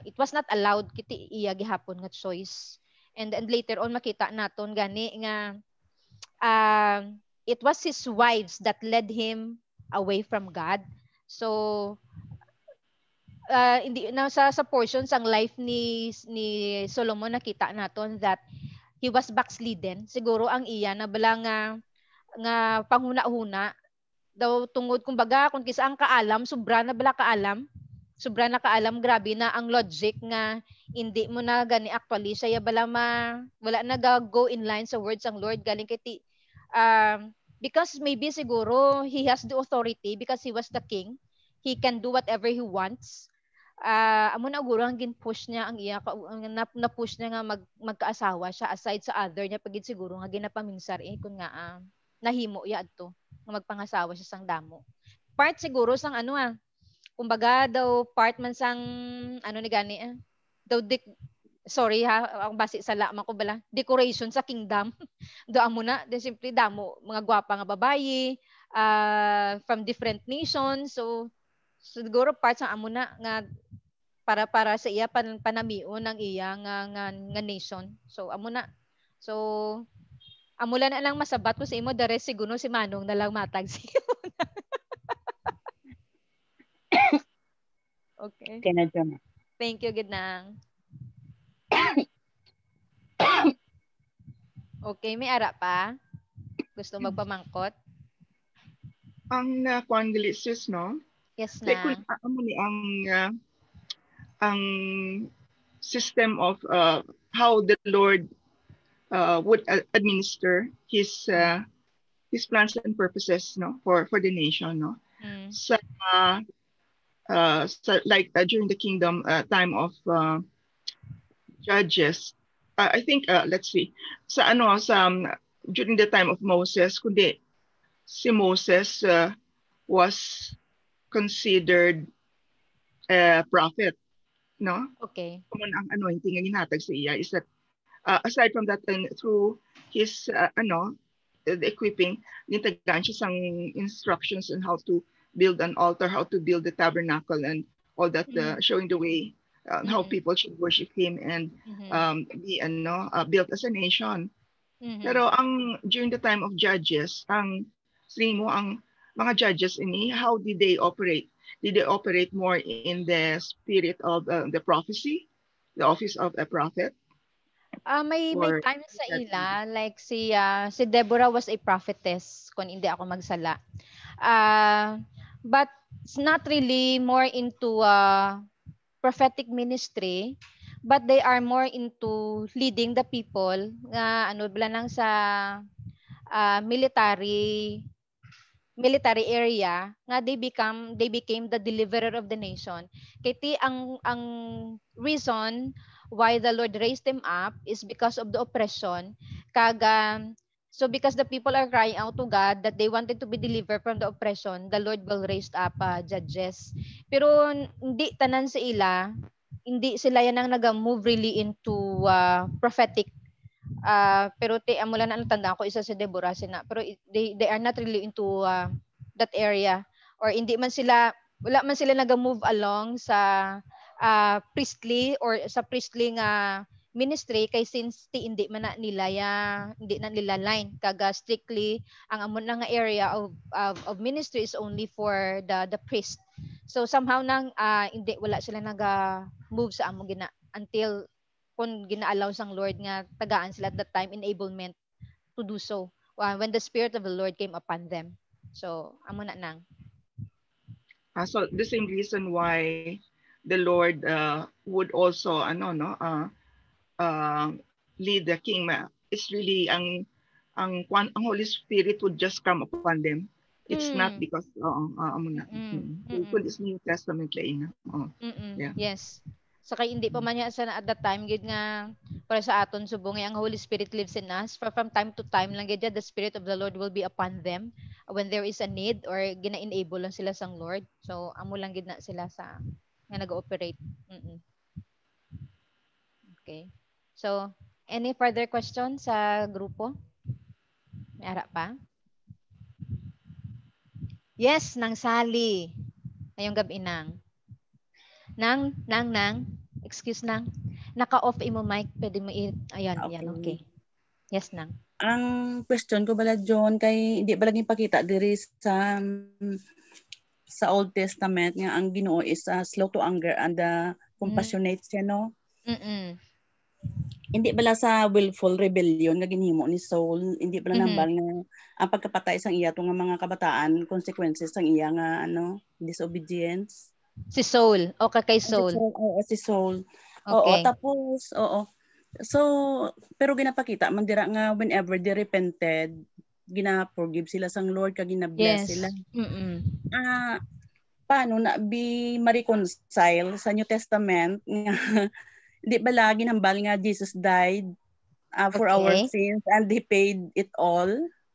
it was not allowed kiti iya gihapon nga choice. And later on makita naton gani nga it was his wives that led him away from God. So hindi na sa portions ang life ni Solomon, nakita naton that he was backslidden. Siguro ang iya na bala nga panghuna-huna daw tungod kumbaga kung kisa ang kaalam, sobra na kaalam, grabe na ang logic nga hindi mo na gani actually siya bala wala na go in line sa words ang Lord galing kay because maybe siguro he has the authority because he was the king, he can do whatever he wants. Amo na guro ang gin-push niya ang iya na-push niya nga magkaasawa siya aside sa other niya pagid siguro nga ginapaminsar kun nga nahimo ya adto nga magpangasawa siya sang damo. Part siguro sang kumbaga daw part man sang ni gani daw sorry ha, ang basi sa lama ko bala decoration sa kingdom. Do amo na then simply damo mga gwapa nga babayi from different nations, so siguro part sang amo na nga para sa iya panamion ng iya nga nation. So amo na. So amo na lang masabat ko sa imo the rest siguro si Manong na lang matag siya. Okay. Thank you, Gidnang. Okay, may ara pa? Gusto magpamangkot? Ang nakuangilisis, no? Yes na. Kung ang system of how the Lord would administer his plans and purposes, no, for the nation, no. So like during the kingdom time of Judges, I think let's see, during the time of Moses, kundi si Moses was considered a prophet, no? Okay. Kung ang anointing nga ginhatag sa iya is that aside from that, through his the equipping, gintagaan siya sang instructions on how to build an altar, how to build the tabernacle, and all that, showing the way how people should worship him and be built as a nation. Pero during the time of Judges, ang mga judges how did they operate? Did they operate more in the spirit of the prophecy, the office of a prophet? May time sa ila like si Deborah was a prophetess kung hindi ako magsala. But it's not really more into prophetic ministry, but they are more into leading the people nga bala nang sa military area nga they became the deliverer of the nation. Kaya ang reason why the Lord raised them up is because of the oppression. So because the people are crying out to God that they wanted to be delivered from the oppression, the Lord will raise up judges. Pero hindi tanan sa ila, hindi sila yan ang nag-move really into prophetic. Pero amo lang ang tanda ko isa si Deborah sina, pero they are not really into that area, or hindi man sila, wala man sila nag-move along sa priestly or sa priestly nga ministry, kay since hindi man na nila hindi na nila line kaga strictly ang amon na nga area of ministry is only for the priest. So somehow nang hindi wala sila naga-move sa amo gina until kung gina-allow sang Lord nga tagaan sila at that time, enablement to do so when the Spirit of the Lord came upon them. So amo na nang. So the same reason why the Lord would also lead the king, it's really ang Holy Spirit would just come upon them. It's not because it's New Testament lain. Yeah. Yes. Saka hindi pa man niya sa at that time gid nga para sa aton subong ang Holy Spirit lives in us. From time to time lang gid the Spirit of the Lord will be upon them when there is a need or gina-enable lang sila sang Lord. So amo lang gid na sila sa nga nag-ooperate. Okay. So any further questions sa grupo? May ara pa? Yes, nang Sally. Ngayong gabi nang. Nang, excuse nang. Naka-off imo mic, pwede mo ayan, okay. Yan, okay. Yes, nang. Ang question ko bala John kay hindi ba laging pakita diri sa Old Testament nga ang Ginoo is slow to anger and compassionate siya, no? Hindi bala sa willful rebellion nga ginhimo ni Saul, hindi bala nambal nga ang pagkapatay sang iya tong mga kabataan, consequences sang iya nga disobedience. Si Saul, o kay Saul. Si Saul. Okay. Oo, tapos so pero ginapakita man dira nga whenever they repented, gina-forgive sila sang Lord kag gina-bless sila. Paano na be ma-reconcile sa New Testament nga di ba lagi hambal nga Jesus died for our sins and He paid it all?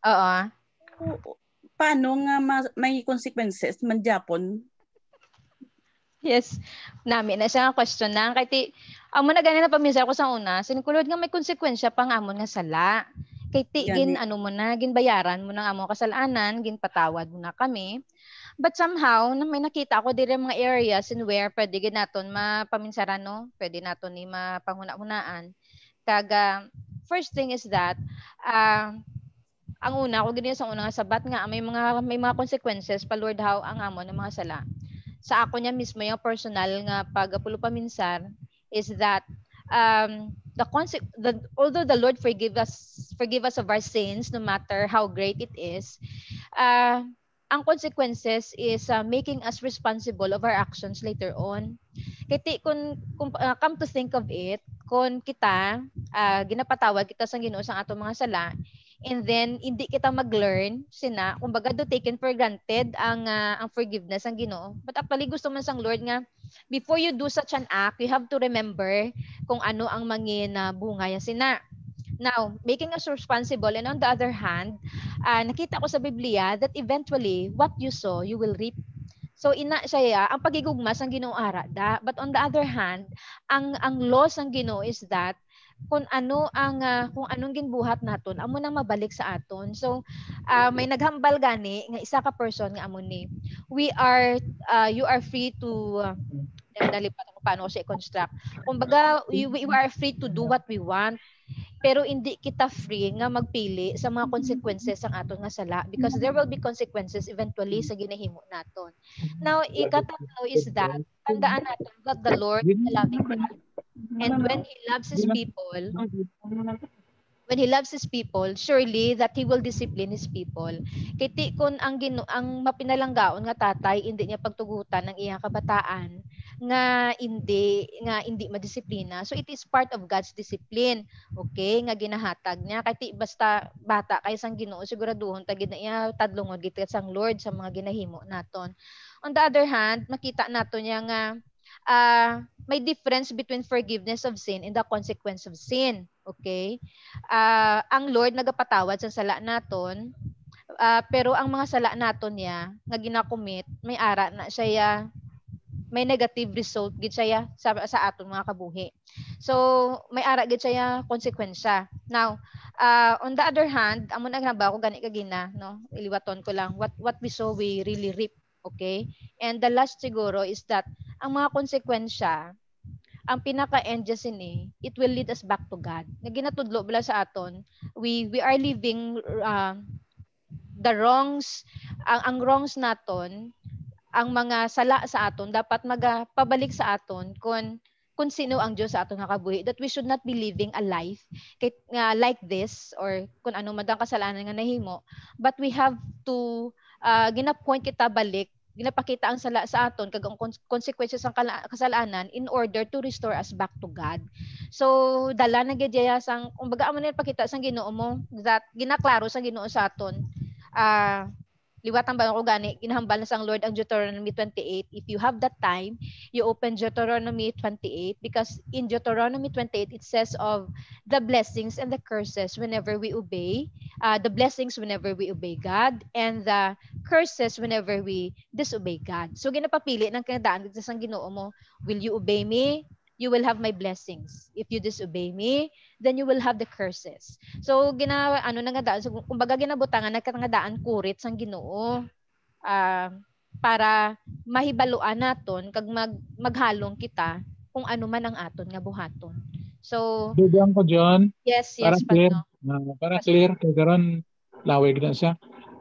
Oo. Paano nga may consequences man Japon? Yes. Nami na siya nga question na. Kaya amo na ganina paminsan ko sa una, sinikulod nga may konsekwensya pang amon nga sala. Kay gin ano mo na, gin bayaran mo na amo kasalanan, gin patawad mo na kami. But somehow, may nakita ko dire mga areas in where pwede gid naton mapaminsaran, no? Pwede naton ni mapanguna-hunaan. Kaga first thing is that ang una ko gid sa una nga sabat nga may mga consequences pa Lord how ang amon ng mga sala. Sa ako niya mismo yung personal nga pagapulo paminsan is that although the Lord forgive us of our sins no matter how great it is, ang consequences is making us responsible of our actions later on. Kaya kung come to think of it, kung kita ginapatawad kita sa Ginoo sa atong mga sala, and then hindi kita mag-learn sina kumbaga do taken for granted ang forgiveness ang Ginoo, but actually gusto man sang Lord nga before you do such an act you have to remember kung ano ang mangin bunga ya sina. Now making us responsible, and on the other hand nakita ko sa Biblia that eventually what you sow you will reap. So ina siya ang pagigugma sang Ginoo ara da, but on the other hand ang laws ang Ginoo is that kung anong ginbuhat naton amo nang mabalik sa aton. So may naghambal gani nga isa ka person nga amo ni you are free to dalipat ko paano ko siya i-construct. Kumbaga we are free to do what we want, pero hindi kita free nga magpili sa mga consequences ang aton nga sala, because there will be consequences eventually sa ginahimo naton. Now ikatatlo is that tandaan naton that the Lord is a loving God. And when He loves His people, surely that He will discipline His people. Kiti kun ang mapinalanggaon nga tatay hindi niya pagtugutan ng iyang kabataan nga hindi madisiplina. So it is part of God's discipline. Okay, nga ginahatag niya. Kiti basta bata kay sang Ginoo siguraduhon ta gid na iya tadlungod gid sang Lord sa mga ginahimo naton. On the other hand, makita nato niya nga may difference between forgiveness of sin and the consequence of sin. Okay? Ang Lord nagapatawad sa sala naton, pero ang mga sala naton niya nga ginakomit, may ara na siya may negative result gid siya sa aton mga kabuhi. So may ara gid siya konsekwensya. Now, on the other hand, amo naghaba ko gani kagina, no? Iliwaton ko lang what we sow we really reap. Okay? And the last siguro is that ang mga konsekwensya, ang pinaka-end ni, it will lead us back to God. Na ginatudlo bala sa aton, we are living the wrongs, ang wrongs naton, ang mga sala sa aton, dapat magpabalik sa aton kung sino ang Diyos sa aton nakabuhi, that we should not be living a life like this, or kung ano madang kasalanan nga nahimo, but we have to gina-point kita balik, ginapakita ang sala sa aton kag ang consequences ang kasalanan in order to restore us back to God. So dala na gid sang kumbaga amo na pakita sang Ginoo mo that ginaklaro sang Ginoo sa aton liwatang ba ako gani ginahambal na sang Lord ang Deuteronomy 28. If you have that time, you open Deuteronomy 28 because in Deuteronomy 28 it says of the blessings and the curses whenever we obey, the blessings whenever we obey God and the curses whenever we disobey God. So ginapapili ng kanadaan dito sang Ginoo mo, will you obey me? You will have my blessings. If you disobey me, then you will have the curses. So so kumbaga ginabutangan nagkatangadaan kurit sang Ginoo para mahibaluan naton kag maghalong kita kung ano man ang aton nga buhaton. So dugang ko John. Yes, para clear, para clear kay karon lawig na siya.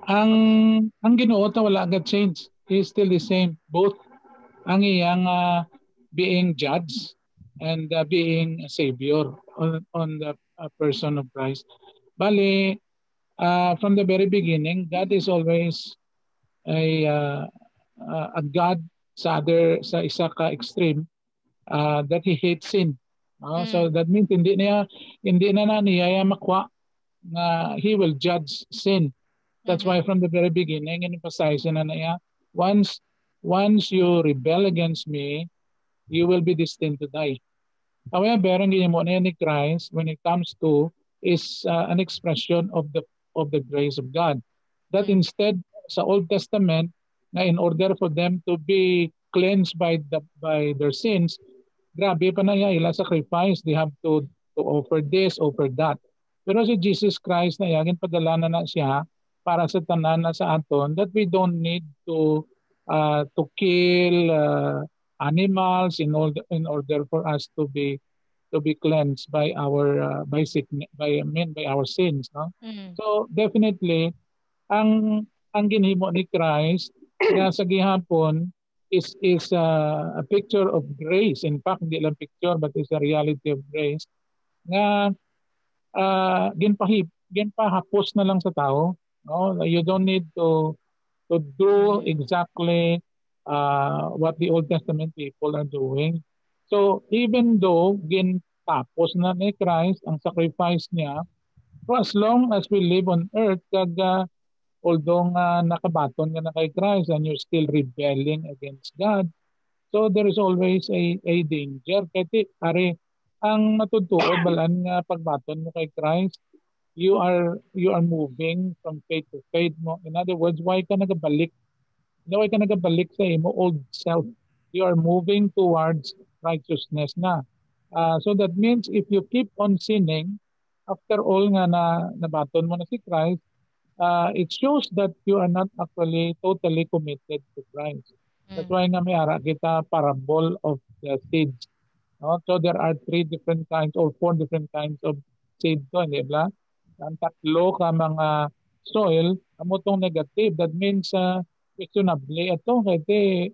Ang Ginoo ta wala agad change. He is still the same. Both ang iyang being judge and being a savior on the person of Christ. Bali, from the very beginning, God is always a God sa isa ka extreme that He hates sin. So that means hindi na niya makwa na He will judge sin. That's why from the very beginning, emphasize na niya, once you rebel against me, you will be destined to die. However, ang ginimo na ni Christ when it comes to is an expression of the grace of God. That instead sa Old Testament na in order for them to be cleansed by their sins, grabe pa na ila sacrifice, they have to offer this, offer that. Pero si Jesus Christ na yagin padala na siya para sa tanan na sa aton that we don't need to kill animals in order for us to be cleansed by our our sins, no? So definitely ang ginhimo ni Christ nga sa gihapon is a picture of grace. In fact, hindi lang picture but it's a reality of grace nga ginpahapos na lang sa tao, no? You don't need to do exactly what the Old Testament people are doing. So even though gintapos na ni Christ ang sacrifice niya, for as long as we live on earth, although nakabaton ka na kay Christ and you're still rebelling against God, so there is always a danger. Kasi ang matutuod balaan nga pagbaton mo kay Christ, you are moving from faith to faith mo. In other words, why ka nagabalik sa imo old self? You are moving towards righteousness na. So that means if you keep on sinning, after all nga nabaton mo na si Christ, it shows that you are not actually totally committed to Christ. That's why nga may ara kita parable of the seeds. No? So there are 3 different kinds or 4 different kinds of seed to, di ba? Ang tatlo ka mga soil, amo tong negative. That means questionably ito kasi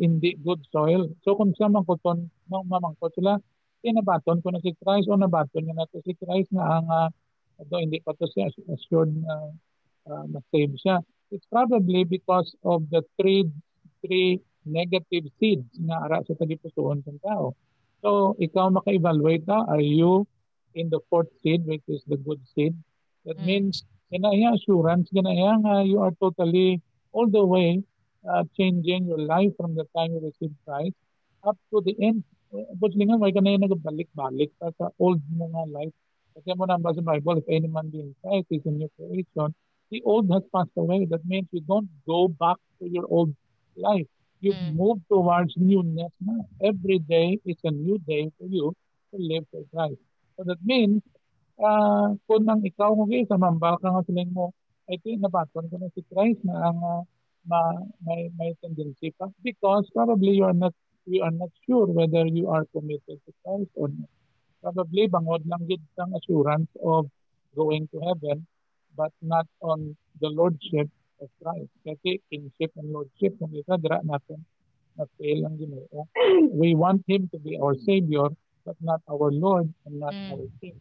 hindi good soil. So kung sa mangkuton mamangkot sila, nabaton ko na si Christ o nabaton niya na to si Christ na ang hindi pa to siya assured na ma-save siya. It's probably because of the three negative seeds na ara sa tagipusoon ng tao. So ikaw maka-evaluate are you in the 4th seed, which is the good seed? That means ginaya assurance, ginaya nga you are totally all the way changing your life from the time you receive Christ up to the end. But nga, may ganaya nagbalik-balik sa old mo nga life. Kasi mo namba sa Bible, if any man be in Christ, is a new creation. The old has passed away. That means you don't go back to your old life. You move towards newness now. Every day is a new day for you to live for Christ. So that means, kung nang ikaw mo sa mambal ka nga siling mo, I think nabaton ko na si Christ na ang may tendency pa. Because probably you are not sure whether you are committed to Christ or not. Probably bangod lang gid ang assurance of going to heaven, but not on the lordship of Christ. Kasi kingship and lordship, kung isa dira natin na-fail ang Ginoo. We want Him to be our Savior, but not our Lord and not our King.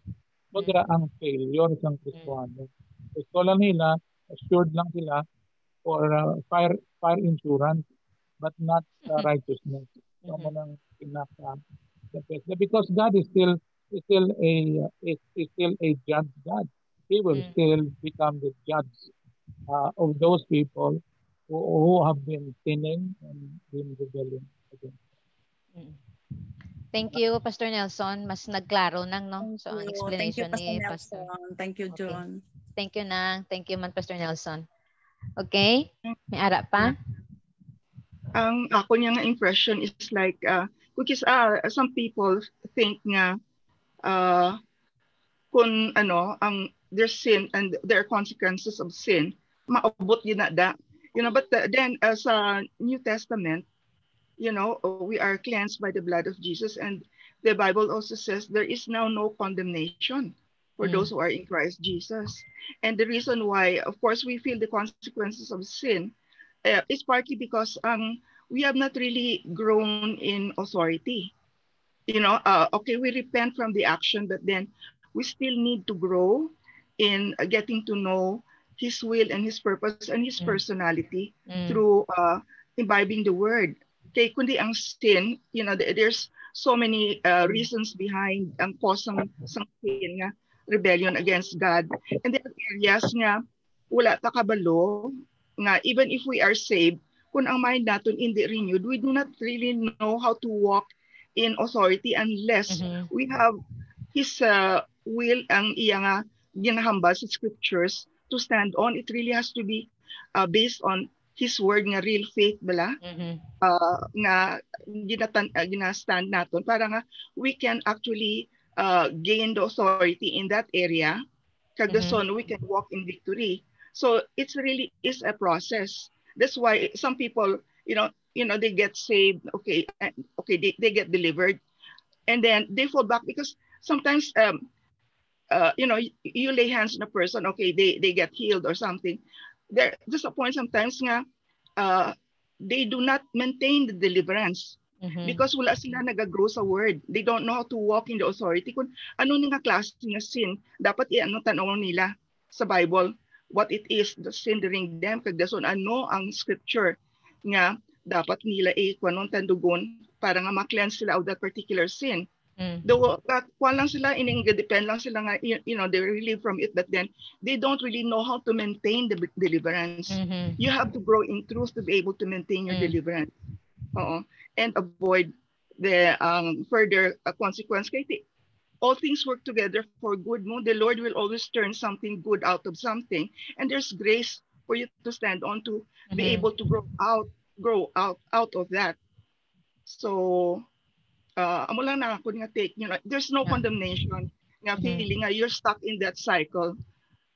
So dira ang failure ng Kristiyano. Gusto lang nila, assured lang sila for fire insurance, but not righteousness. So mo nang because God is still a judge God. He will still become the judge of those people who have been sinning and been rebelling against Mm. Thank you, Pastor Nelson. Mas nagklaro nang, no? Thank So, ang you. Thank you, explanation Pastor ni Pastor. Nelson. Thank you, Okay. John. Thank you na. Thank you man, Pastor Nelson. Okay? May ara pa? Ang ako niya nga impression is like, because some people think nga, kung ano, ang their sin and their consequences of sin, maabot yun na da. You know, but then sa New Testament, you know, we are cleansed by the blood of Jesus, and the Bible also says there is now no condemnation for those who are in Christ Jesus. And the reason why, of course, we feel the consequences of sin is partly because we have not really grown in authority. You know, okay, we repent from the action, but then we still need to grow in getting to know His will and His purpose and His personality through imbibing the Word. Okay, kundi ang sin, you know, there's so many reasons behind ang cause ng sin nga, rebellion against God. And there are areas nga wala ta kabalo nga even if we are saved, kung ang mind natin hindi renewed, we do not really know how to walk in authority unless we have His will ang iya nga ginahambal sa scriptures to stand on. It really has to be based on His word nga real faith bala nga gina-stand naton para nga we can actually gain the authority in that area kagda son we can walk in victory. So it's really is a process. That's why some people, you know, they get saved, okay, they get delivered, and then they fall back because sometimes you know, you lay hands on a person, okay, they get healed or something. There's a point sometimes nga they do not maintain the deliverance because wala sila nag-grow sa word. They don't know how to walk in the authority. Kung ano nga klase nga sin, dapat i-ano tanong nila sa Bible, what it is, the sin during them, kagdason ano ang scripture nga dapat nila i-kwanon tandugon para nga ma-cleanse sila of that particular sin. Though lang sila, depend lang sila nga, you know, they relieve from it, but then they don't really know how to maintain the deliverance. You have to grow in truth to be able to maintain your deliverance. And avoid the further consequence. Kaya all things work together for good. No? The Lord will always turn something good out of something, and there's grace for you to stand on to be able to grow out of that. So amo lang na ako nga take, you know, there's no condemnation nga feeling nga you're stuck in that cycle,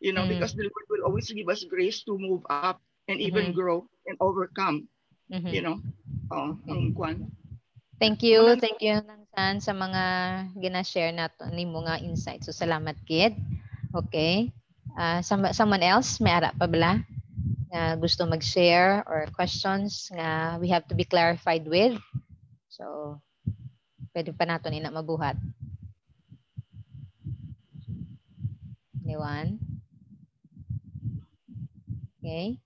you know, because the Lord will always give us grace to move up and even grow and overcome, you know. Ang kwan. Thank you Nangsan sa mga gina-share nato nimo nga insights. So salamat kid. Okay. Someone else may ara pa bala nga gusto mag-share or questions nga we have to be clarified with. So pwede pa nato ina mabuhat. Anyone? Okay.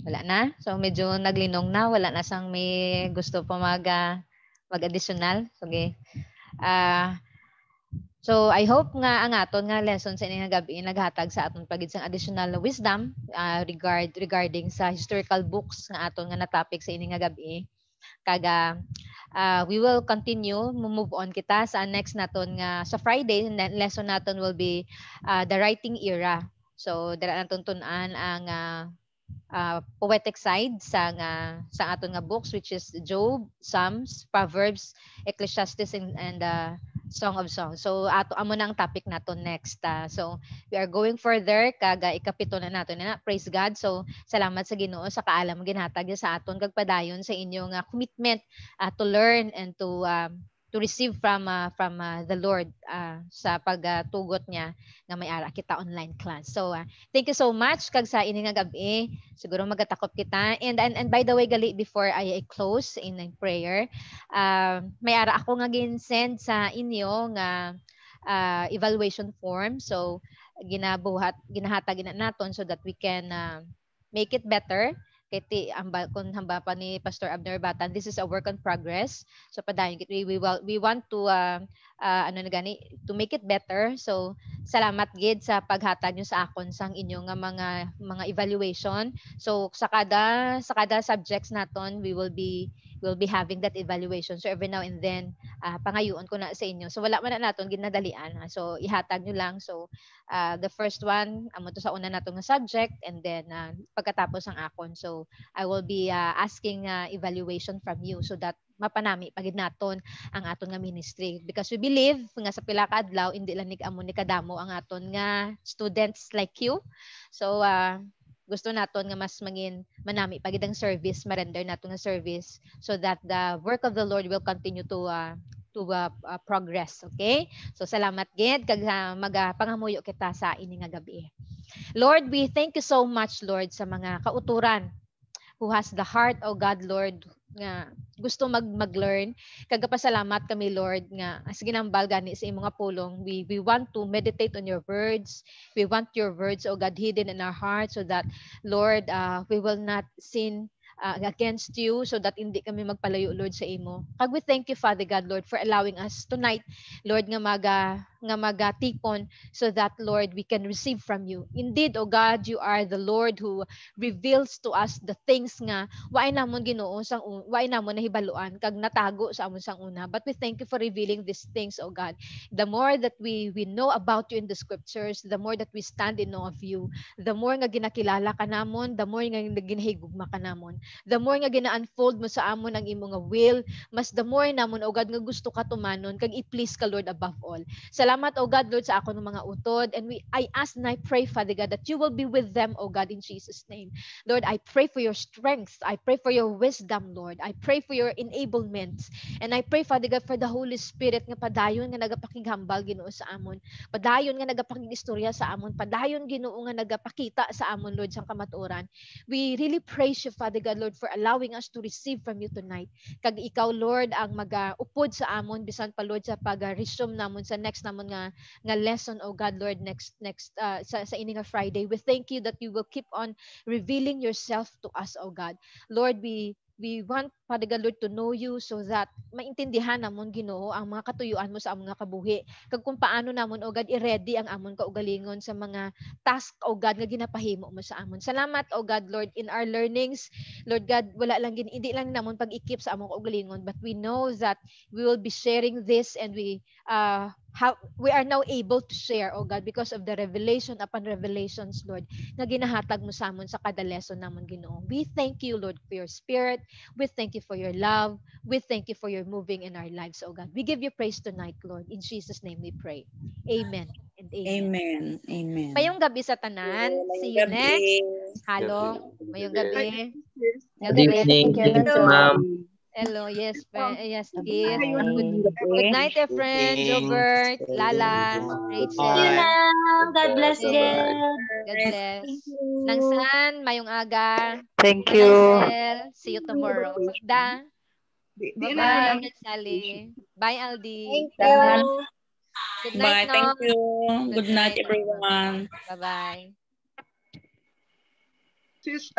Wala na. So medyo naglinong na, wala na sang may gusto pa mag-additional. Okay. So I hope nga ang aton nga lesson sa ining gabi naghatag sa aton pagid sang additional wisdom regarding sa historical books nga aton nga na topic sa ining gabi. Kaga we will continue move on kita sa next naton nga sa Friday lesson naton will be the writing era. So dira naton tun-an ang poetic side sa aton nga books, which is Job, Psalms, Proverbs, Ecclesiastes, and Song of Songs. So amo na ang topic naton next. So we are going further kaga ikapito na naton na. Praise God. So salamat sa Ginoo sa kaalam ginhatag sa aton kag padayon sa inyong commitment to learn and to receive from the Lord sa pagtugot niya nga may ara kita online class. So thank you so much kag sa ini nga gabi. Siguro magatakop kita. And by the way gali before I close in prayer, may ara ako nga gin-send sa inyo nga evaluation form. So ginahatag naton so that we can make it better. Kiti kung hamba pa ni Pastor Abner Batan, this is a work in progress. So padayon we want to to make it better. So salamat gid sa paghatag nyo sa akon sang inyong mga evaluation. So sa kada subjects naton, we'll be having that evaluation. So every now and then pangayoon ko na sa inyo. So wala man na naton ginadalian. So ihatag nyo lang. So the first one amo to sa una nato nga subject, and then pagkatapos ang akon. So I will be asking evaluation from you so that mapanami pagid naton ang aton nga ministry, because we believe nga sa pila ka adlaw hindi lang amo ni kadamo ang aton nga students like you. So gusto naton nga mas mangin manami pagid ang service, ma-render naton nga service, so that the work of the Lord will continue to progress. Okay, so salamat gid kag magapangamuyo kita sa ini nga gabi. Lord, we thank you so much, Lord, sa mga kauturan who has the heart, oh God, Lord, nga gusto mag-learn. Kagapasalamat kami, Lord, nga as ginambal gani sa imong nga pulong. We want to meditate on your words. We want your words, oh God, hidden in our hearts, so that, Lord, we will not sin against you, so that hindi kami magpalayo, Lord, sa imo. Kag we thank you, Father God, Lord, for allowing us tonight, Lord, nga magatipon, so that, Lord, we can receive from you. Indeed, oh God, you are the Lord who reveals to us the things nga waay namon Ginoo sang waay namon nahibaluan kag natago sa amon sang una. But we thank you for revealing these things, oh God. The more that we know about you in the scriptures, the more that we stand in awe of you, the more nga ginakilala ka namon, the more nga ginahigugma ka namon, the more nga gina-unfold mo sa amon ang imo nga will, mas the more namon, oh God, nga gusto ka tumanon kag i-please ka, Lord, above all. Salamat, oh God, Lord, sa ako ng mga utod, and I ask and I pray, Father God, that you will be with them, oh God, in Jesus' name. Lord, I pray for your strength. I pray for your wisdom, Lord. I pray for your enablement. And I pray, Father God, for the Holy Spirit nga padayon nga nagapakighambal Ginoo sa amon. Padayon nga nagapakigistorya sa amon. Padayon Ginoo nga nagapakita sa amon, Lord, sang kamatuoran. We really praise you, Father God, Lord, for allowing us to receive from you tonight. Kag ikaw, Lord, ang mag-upod sa amon, bisan pa, Lord, sa pag-resume namon sa next namon nga lesson, oh God, Lord, next sa ini nga Friday. We thank you that you will keep on revealing yourself to us, oh God. Lord, we want, Father God, Lord, to know you, so that maintindihan namon Ginoo ang mga katuyuan mo sa among nga kabuhi. Kag kung paano namon, oh God, i-ready ang amon kaugalingon sa mga task, oh God, nga ginapahimo mo sa amon. Salamat, oh God, Lord, in our learnings, Lord God, wala lang hindi lang namon pag-ikip sa among kaugalingon, but we know that we will be sharing this, and we are now able to share, oh God, because of the revelation upon revelations, Lord, nga ginahatag mo sa amon sa kada lesson namon Ginoo. We thank you, Lord, for your spirit. We thank you for your love. We thank you for your moving in our lives, oh God. We give you praise tonight, Lord. In Jesus' name we pray. Amen and amen. Amen. Mayong gabi sa tanan. See you next. Halo. Mayong gabi. Good evening. Thank you, ma'am. Hello, yes, yes, Kit. Good night, friend, Jobert, Lala, Rachel. See you now. God bless again. God bless. Nangsan, mayong aga. Thank you. See you tomorrow. Da. Bye, Sally. Bye, Aldi. Thank you. Good night, Bye. Thank you. Good night, night, everyone. Bye-bye. Sis,